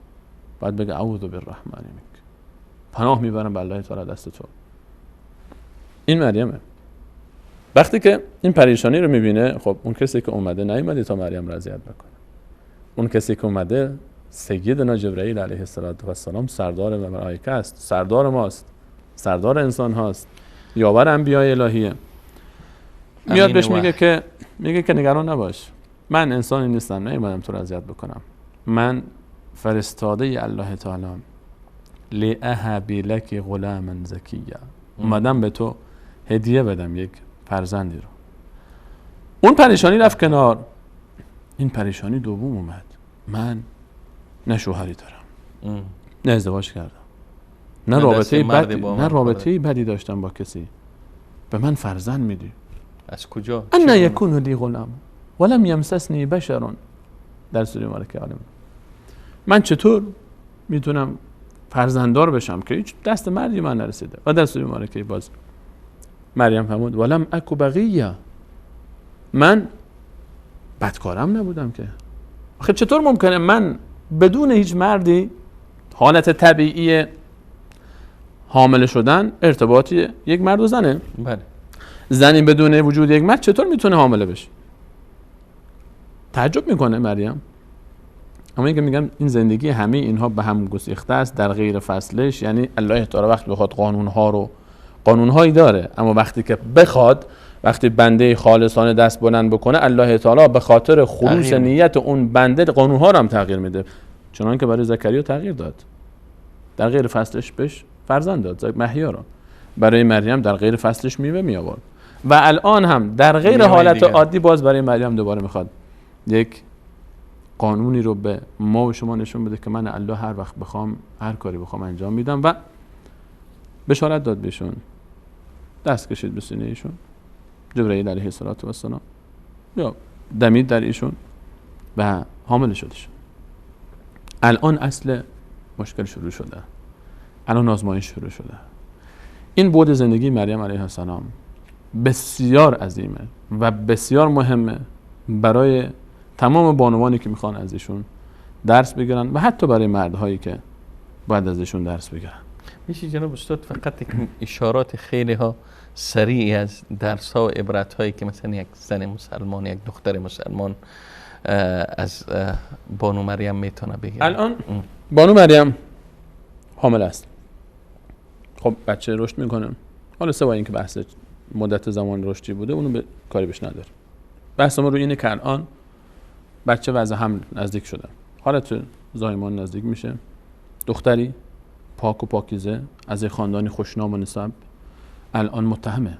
باید بگه اعوذ بالرحمن منک، پناه میبرم به الله تعالی دست تو. این مریمه. وقتی که این پریشانی رو میبینه، خب اون کسی که اومده نیومده تا مریم را اذیت بکنه. اون کسی که اومده سیدنا جبرئیل علیه السلام سردار ملائکه است، سردار ماست، سردار انسان هاست، یاور انبیاء الهیه. میاد بهش میگه که نگران نباش، من انسانی نیستم، نیومدم تو رو اذیت بکنم، من فرستاده الله تعالی لأهب لک غلاما زکیا، اومدم به تو هدیه بدم یک فرزندی رو. اون پریشانی رفت کنار. این پریشانی دوم اومد، من نه شوهری دارم، نه ازدواج کردم، نه رابطه بدی داشتم با کسی، به من فرزند میدی؟
از کجا؟
ان یکون لی غلام ولم یمسسنی بشر. در سوره مبارکه آل عمران. من چطور میتونم فرزنددار بشم که هیچ دست مردی من نرسیده؟ و در سوره مبارکه باز مریم فرمود ولم اکو بغیه، من بدکارم نبودم که. آخه چطور ممکنه من بدون هیچ مردی حالت طبیعی حامل شدن ارتباطی یک مرد و زنه؟
بله.
زنی بدون وجود یک مرد چطور میتونه حامله بشه؟ تعجب میکنه مریم. اما اینکه میگم این زندگی همه اینها به هم گسیخته است در غیر فصلش، یعنی الله تعالی وقتی بخواد قانونهایی داره، اما وقتی که بخواد، وقتی بنده خالصانه دست بلند بکنه، الله تعالی به خاطر خلوص نیت اون بنده قانونها رو هم تغییر میده. چنان که برای زکریا تغییر داد، در غیر فصلش بهش فرزند داد محیا را. برای مریم در غیر فصلش میوه می آورد. و الان هم در غیر حالت عادی باز برای مریم دوباره میخواد یک قانونی رو به ما و شما نشون بده که من الله هر وقت بخوام هر کاری بخوام انجام میدم. و بشارت داد بهشون، دست کشید به سینه ایشون جبرئیل علیه السلام، یا دمید در ایشون و حامل شدش. الان اصل مشکل شروع شده، الان آزمایش شروع شده. این بعد زندگی مریم علیه السلام بسیار عظیمه و بسیار مهمه برای تمام بانوانی که میخوان از ایشون درس بگیرن و حتی برای مردهایی که باید از ایشون درس بگیرن.
میشه جناب استاد فقط یک اشارات خیلی ها سریع از درس ها و عبرت هایی که مثلا یک زن مسلمان، یک دختر مسلمان از بانو مریم میتونه بگیره؟
الان بانو مریم حامل است. خب بچه رشد میکنه. حالا سوای اینکه بحث مدت زمان رشدی بوده اونو به کاری بهش نداره. بحث ما روی اینه که الان بچه وضع حمل نزدیک شده، حالت زایمان نزدیک میشه. دختری پاک و پاکیزه از یک خاندانی خوشنام و نسب الان متهمه.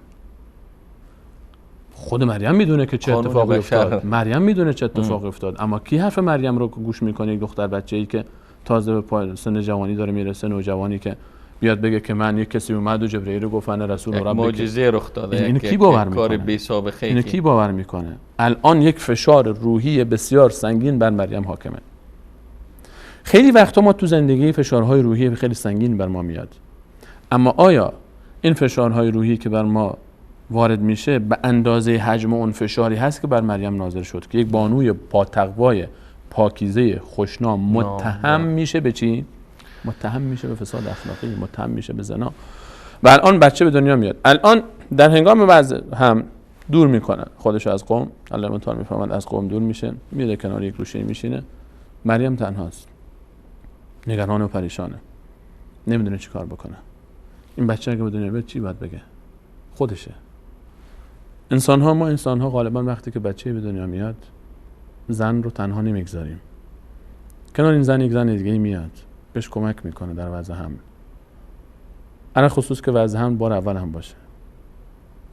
خود مریم میدونه که چه اتفاقی افتاد، مریم میدونه چه اتفاقی افتاد، اما کی حرف مریم رو گوش میکنه؟ یک دختر بچه‌ای که تازه به پای سن جوانی داره میرسه، نوجوانی، که بیاد بگه که من یک کسی اومد و جبرئیل رو گفت انا رسول ربک،
معجزه رخ داده.
این کی باور میکنه؟
کار بی سابقه.
اینو کی باور میکنه؟ الان یک فشار روحی بسیار سنگین بر مریم حاکمه. خیلی وقتا ما تو زندگی فشارهای روحی خیلی سنگین بر ما میاد، اما آیا این فشارهای روحی که بر ما وارد میشه به اندازه حجم اون فشاری هست که بر مریم نازل شد که یک بانوی با تقوای پاکیزه خوشنام متهم میشه به چی؟ متهم میشه به فساد اخلاقی، متهم میشه به زنا و الان بچه به دنیا میاد. الان در هنگام وضع هم دور میکنن خودش از قوم، الله تعالی میفهمد از قوم دور میشه، میره کنار یک گوشه میشینه. مریم تنهاست، نگران و پریشانه، نمیدونه چی کار بکنه. این بچه اگه به دنیا بیاد چی باید بگه؟ خودشه. ما انسان ها غالبا وقتی که بچه به دنیا میاد زن رو تنها نمیگذاریم. کنار این زن یک زن دیگه میاد بهش کمک میکنه در وضع حمل، على خصوص که وضع حمل بار اول هم باشه،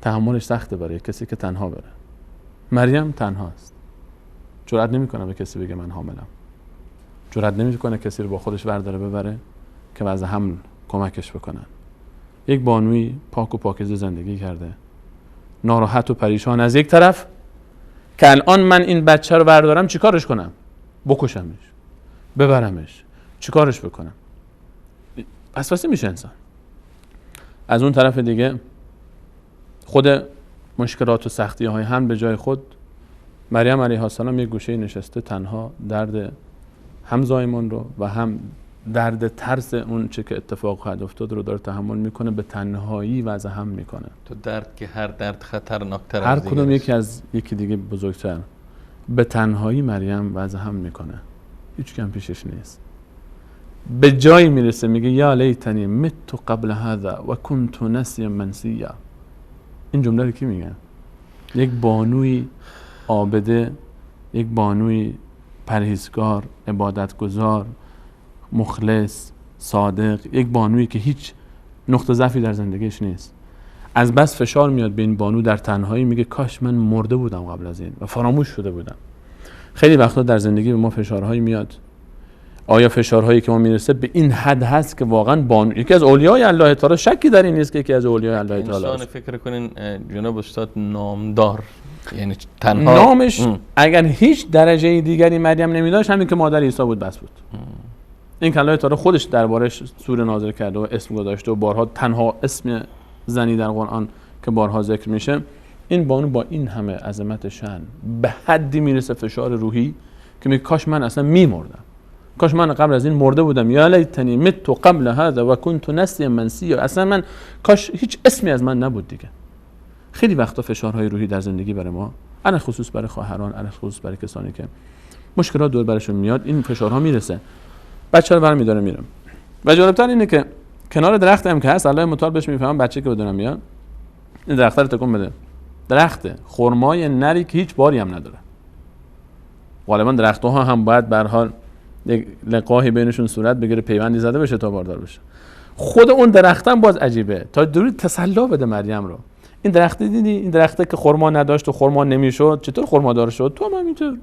تحملش سخته برای کسی که تنها بره. مریم تنهاست، جرئت نمیکنه به کسی بگه من حاملم، جرئت نمیکنه کسی رو با خودش برداره ببره که وضع حمل کمکش بکنن. یک بانوی پاک و پاکیزه زندگی کرده، ناراحت و پریشان از یک طرف که الان من این بچه رو بردارم چیکارش کنم؟ بکشمش، ببرمش، چیکارش بکنم؟ وسوسه میشه انسان. از اون طرف دیگه خود مشکلات و سختی های هم به جای خود، مریم علیه السلام یک گوشه نشسته تنها، درد هم زایمان رو و هم درد ترس اون چه که اتفاق خواهد افتاد رو داره تحمل میکنه، به تنهایی وضع هم میکنه.
تو درد که هر درد خطرناکتر
هر کدوم یکی از یکی دیگه بزرگتر. به تنهایی مریم وضع هم میکنه، هیچ کم پیشش نیست. به جایی میرسه میگه یا لیتنی مت قبل هذا و کنت نسیا منسیا. این جمله رو کی میگه؟ یک بانوی عابده، یک بانوی پرهیزگار، عبادتگزار، مخلص، صادق، یک بانویی که هیچ نقطه ضعفی در زندگیش نیست. از بس فشار میاد به این بانو در تنهایی، میگه کاش من مرده بودم قبل از این و فراموش شده بودم. خیلی وقتا در زندگی به ما فشارهایی میاد. آیا فشارهایی که ما میرسه به این حد هست که واقعا بانو یکی از اولیای الله تعالی، شکی در این نیست که یکی از اولیای الله تعالی
انسان
است.
فکر کنین جناب استاد نامدار، یعنی تنها
نامش اگر هیچ درجه دیگری مریم نمیداشت همین که مادر عیسی بود بس بود. این که الله تعالی خودش دربارش سوره نازل کرده و اسم گذاشته و بارها تنها اسم زنی در قرآن که بارها ذکر میشه. این بانو با این همه عظمت شأن به حدی میرسه فشار روحی که میگه کاش من اصلا میمردم، کاش من قبل از این مرده بودم، یا لیتنی مت قبل هذا و کنت نسیا منسیا، اصلا من کاش هیچ اسمی از من نبود دیگه. خیلی وقتا فشارهای روحی در زندگی برای ما، علاوه خصوص برای خواهران، علاوه خصوص برای کسانی که مشکلات دور برشون میاد، این فشارها میرسه، بچه رو برمی‌داره میره. و جالب‌تر اینه که کنار درخت هم که هست، الله متعال بهش میفهمم بچه که بدونم میاد، این درخت رو تکون بده. درخت خرمای نری که هیچ باری هم نداره. غالبا درخت‌ها هم باید به هر حال یک لقاحی بینشون صورت بگیره، پیوندی زده بشه تا باردار بشه. خود اون درخت هم باز عجیبه، تا دوری تسلا بده مریم رو. این درخت دیدی، این درخته که خرما نداشت و خرما نمیشد، چطور خرمادار شد؟ تو هم همینطور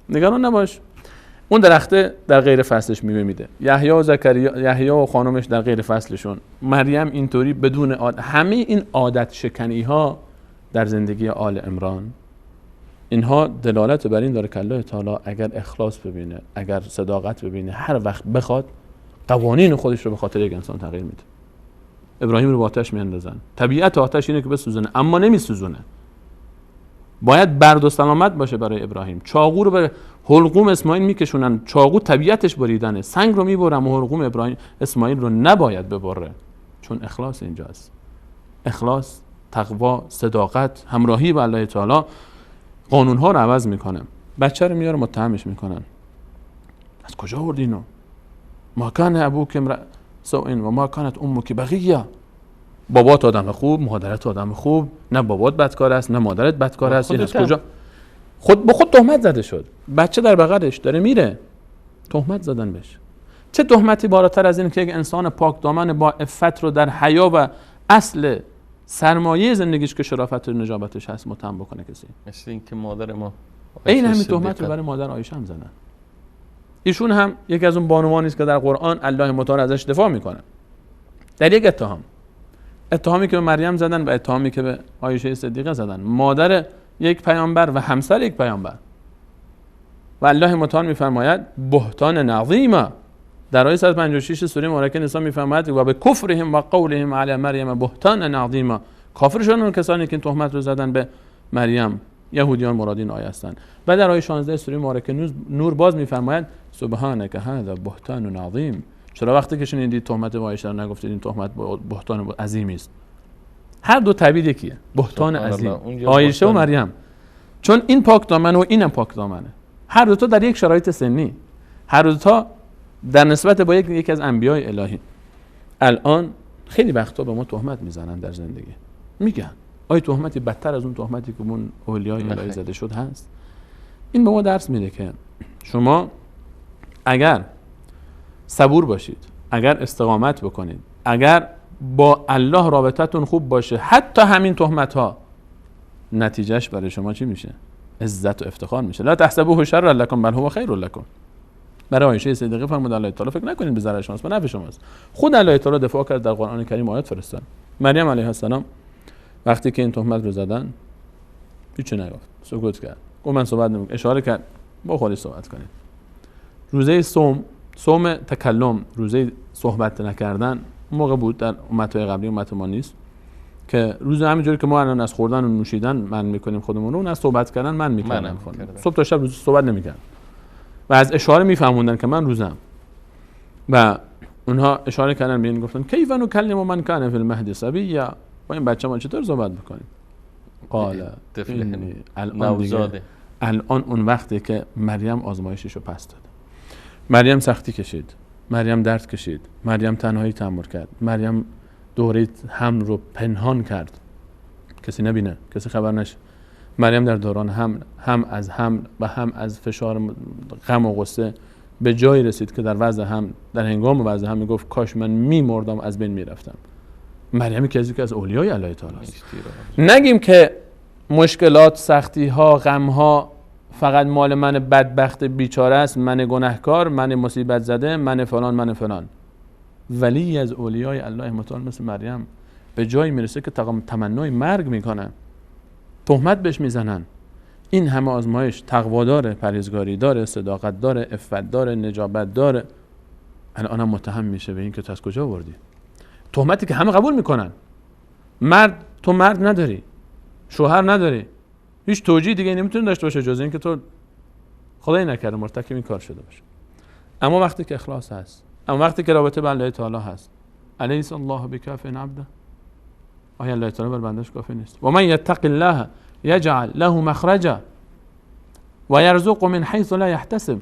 نگران نباش. اون درخته در غیر فصلش میوه میده. یحیی و زکریا، یحیی و خانمش در غیر فصلشون، مریم اینطوری بدون همه این عادت شکنی ها در زندگی آل عمران، اینها دلالت بر این داره که الله تعالی اگر اخلاص ببینه، اگر صداقت ببینه، هر وقت بخواد قوانین خودش رو به خاطر یک انسان تغییر میده. ابراهیم رو با آتش میاندازن، طبیعت آتش اینه که بسوزونه اما نمیسوزونه، باید برد و سلامت باشه برای ابراهیم. چاقو رو به حلقوم اسماعیل میکشونن، چاقو طبیعتش بریدنه، سنگ رو میبرن و حلقوم ابراهیم اسماعیل رو نباید ببره، چون اخلاص اینجاست. اخلاص، تقوا، صداقت، همراهی با الله تعالی قانون‌ها رو عوض میکنه. بچه رو میاره متهمش میکنن، از کجا آوردی اینو؟ ما کان ابوک امرأ سوء و ما کانت امک بغیه. بابات آدم خوب، مادرت آدم خوب، نه بابات بدکار است نه مادرت بدکار است. این از کجا؟ خود به خود تهمت زده شد. بچه در بغلش داره میره، تهمت زدن بهش. چه تهمتی بالاتر از این که یک انسان پاک دامن با عفت رو در حیا و اصل سرمایه زندگیش که شرافت و نجابتش هست متهم بکنه کسی؟
مثل این که مادر ما
این همین تهمت رو برای مادر عایشه هم زدن. ایشون هم یکی از اون بانوانی است که در قرآن الله متعال ازش دفاع میکنه در یک اتهامی که به مریم زدن و اتهامی که به عایشه صدیقه زدن، مادر یک پیامبر و همسر یک پیامبر. و الله متعال میفرماید بهتان عظیم در آیه 156 سوره مبارکه نساء میفرماید و به کفرهم و قولهم علی مریم بهتان عظیم. کافر شدن اون کسانی که این تهمت رو زدن به مریم، یهودیان مرادین آیه هستند. و در آیه 16 سوره مبارکه نور باز میفرماید سبحانک هذا بهتان عظیم. چرا وقتی که شنیدید تهمت به عایشه رو نگفتید این تهمت بهتان عظیمی است؟ هر دو تعبیر یکیه، بهتان عظیم، عایشه و مریم. چون این پاک دامنه و اینم پاک دامنه، هر دو تا در یک شرایط سنی، هر دو تا در نسبت با یک از انبیای الهی. الان خیلی وقتا به ما تهمت میزنن در زندگی، میگن آیا تهمتی بدتر از اون تهمتی که اون اولیای الهی زده شد هست؟ این به ما درس میده که شما اگر صبور باشید، اگر استقامت بکنید، اگر با الله رابطتون خوب باشه، حتی همین تهمت ها نتیجهش برای شما چی میشه؟ عزت و افتخار میشه. لا تحسبوه شرا لکم بل هو خیر لکم. برای عایشه صدیقه فرمود الله تعالی فکر نکنید به ضرر شماست، به نفع شماست. خود الله تعالی دفاع کرد در قرآن کریم، آیات فرستاد. مریم علیه السلام وقتی که این تهمت رو زدن هیچی نگفت، سکوت کرد، گفت من صحبت نمیکنم، اشاره کرد با خودش صحبت کنید. روزه صوم تکلم، روزه صحبت نکردن موقع بود در امت‌های قبلی، امت ما نیست، که روز همینجوری که ما الان از خوردن و نوشیدن من میکنیم خودمون رو، اون از صحبت کردن من میکردم. صبح تا شب روز صحبت نمیکردم و از اشاره میفهموندن که من روزم، و اونها اشاره کردن به این، گفتن کیف نکلم من کان فی المهد صبیا، با این بچه ما چطور صحبت بکنیم؟ قال الان اون وقتی که مریم آزمایششو پس داد. مریم سختی کشید، مریم درد کشید، مریم تنهایی تحمل کرد، مریم دوره حمل رو پنهان کرد، کسی نبینه، کسی خبر نشه. مریم در دوران حمل هم از حمل و هم از فشار غم و غصه به جایی رسید که در وضع حمل، در هنگام وضع حمل میگفت کاش من میمردم، از بین میرفتم. مریم که از اولیای الله تعالی است. نگیم که مشکلات، سختی ها، غم ها فقط مال من بدبخت بیچاره است، من گناهکار، من مصیبت زده، من فلان. ولی از اولیای الله متعال مثل مریم به جایی میرسه که تمنای مرگ میکنن، تهمت بهش میزنن. این همه آزمایش، تقوا داره، پرهیزگاری داره، صداقت داره، عفت داره، نجابت داره، الان هم متهم میشه به این که تو از کجا آوردی؟ تهمتی که همه قبول میکنن. تو مرد نداری، شوهر نداری، هیچ توجیه دیگه نمیتونه داشته باشه جز این که تو خدای نکرده مرتکب این کار شده باشه. اما وقتی که اخلاص هست، اما وقتی که رابطه با الله تعالی هست، الیس الله بکاف عبده، آیا الله تعالی بر بندش کافی نیست؟ و من یتق الله یجعل له مخرجا و یرزق من حیث لا یحتسب.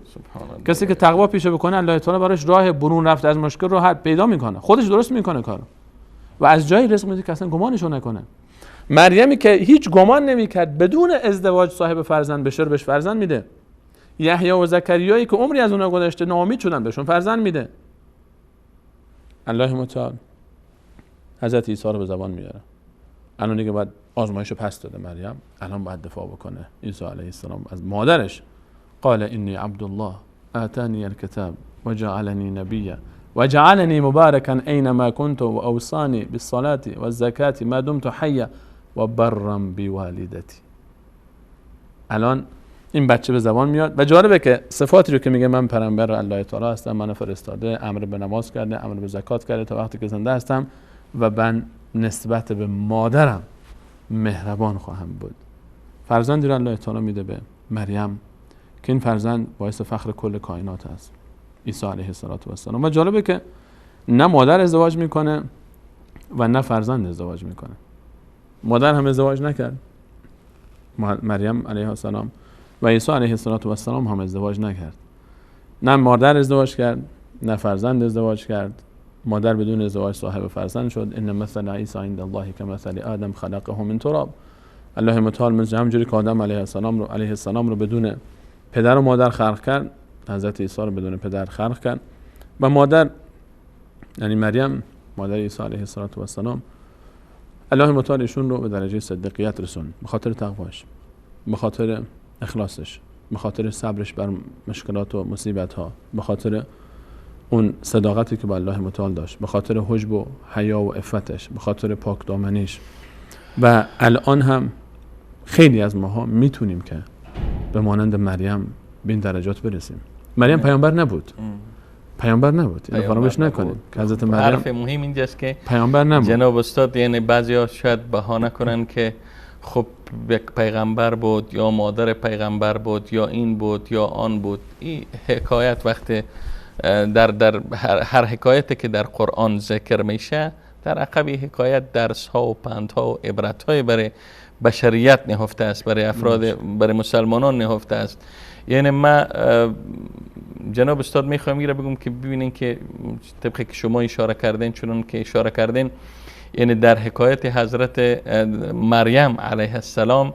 کسی که تقوا پیشه بکنه، الله تعالی براش راه برون رفت از مشکل رو پیدا میکنه، خودش درست میکنه کارو و از جای رزق میده که اصلا گمانشو نکنه. مریمی که هیچ گمان نمیکرد بدون ازدواج صاحب فرزند بشه، بهش فرزند میده. یحیی و زکریایی که عمری از اونها گذشته ناامید شدن، بهشون فرزند میده. الله متعال حضرت عیسی رو به زبان میاره. الان دیگه باید آزمایشو پس داده مریم، الان باید دفاع بکنه. عیسی علیه السلام از مادرش قال انی عبدالله آتانی الکتاب و جعلنی نبیا و جعلنی مبارکا اینما کنت و اوصانی بالصلاة و الزکاة ما دمت حیا و برم بوالدتی. الان این بچه به زبان میاد و جالبه که صفاتی رو که میگه من پیامبر الله تعالی هستم، من فرستاده، امر به نماز کرده، امر به زکات کرده تا وقتی که زنده هستم و من نسبت به مادرم مهربان خواهم بود. فرزندی رو الله تعالی میده به مریم که این فرزند باعث فخر کل کائنات است، عیسی علیه السلام. و جالبه که نه مادر ازدواج میکنه و نه فرزند ازدواج میکنه. مادر هم ازدواج نکرد، مریم علیه السلام، و عیسی علیه السلام هم ازدواج نکرد. نه مادر ازدواج کرد، نه فرزند ازدواج کرد. مادر بدون ازدواج صاحب فرزند شد. ان مثل عیسی عند الله کمثل آدم خلقه من تراب. الله متعال مثل همونجوری که آدم علیه السلام رو بدون پدر و مادر خلق کرد، حضرت عیسی رو بدون پدر خلق کرد. و مادر یعنی مریم مادر عیسی علیه السلام، الله متعال ایشون رو به درجه صدیقیت رسوند به خاطر تقواش، به خاطر اخلاصش، به خاطر صبرش بر مشکلات و مصیبت ها، به خاطر اون صداقتی که با الله متعال داشت، به خاطر حجب و حیا و عفتش، به خاطر پاک دامنیش. و الان هم خیلی از ماها میتونیم که به مانند مریم به این درجات برسیم. مریم پیامبر نبود، اینو فراموش نکنید که حضرت مریم
حرف مهم اینجاست که
پیامبر نبود.
جناب استاد یعنی بعضیا شاید بهانه کنن که خب یک پیغمبر بود یا مادر پیغمبر بود یا این بود یا آن بود. این حکایت وقتی در هر حکایتی که در قرآن ذکر میشه، در عقب حکایت درس ها و پند ها و عبرت های برای بشریت نهفته است، برای افراد، برای مسلمانان نهفته است. یعنی ما جناب استاد میخوام این را بگم که ببینین که طبقی که شما اشاره کردین، چون که اشاره کردین، یعنی در حکایت حضرت مریم علیه السلام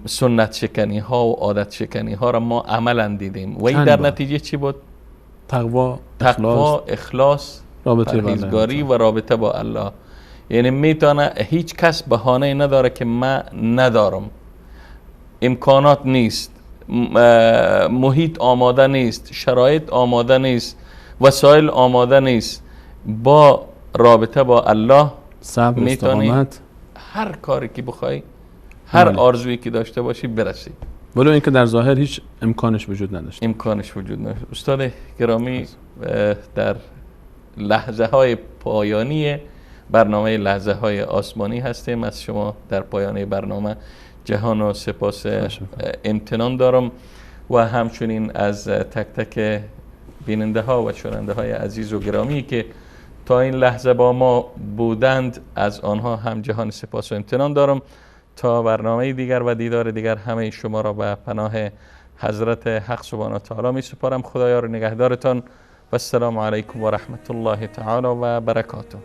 سنت شکنی ها و عادت شکنی ها را ما عملا دیدیم و این در نتیجه چی بود؟
تقوا،
اخلاص، پرهیزگاری و رابطه با الله. یعنی میتونه هیچ کس بهانه نداره که من ندارم، امکانات نیست، محیط آماده نیست، شرایط آماده نیست، وسایل آماده نیست. با رابطه با الله
صبر،
میتونی هر کاری که بخوای، هر آرزویی که داشته باشی برسی،
ولو اینکه در ظاهر هیچ امکانش وجود نداشت.
امکانش وجود نداشت. استاد گرامی، در لحظه های پایانی برنامه لحظه های آسمانی هستیم. از شما در پایان برنامه جهان و سپاس امتنان دارم و همچنین از تک تک بیننده ها و شنونده های عزیز و گرامی که تا این لحظه با ما بودند، از آنها هم جهان سپاس و امتنان دارم. تا برنامه دیگر و دیدار دیگر همه شما را به پناه حضرت حق سبحانه و تعالی می سپارم. خدایا نگهدارتان و السلام علیکم و رحمت الله تعالی و برکاته.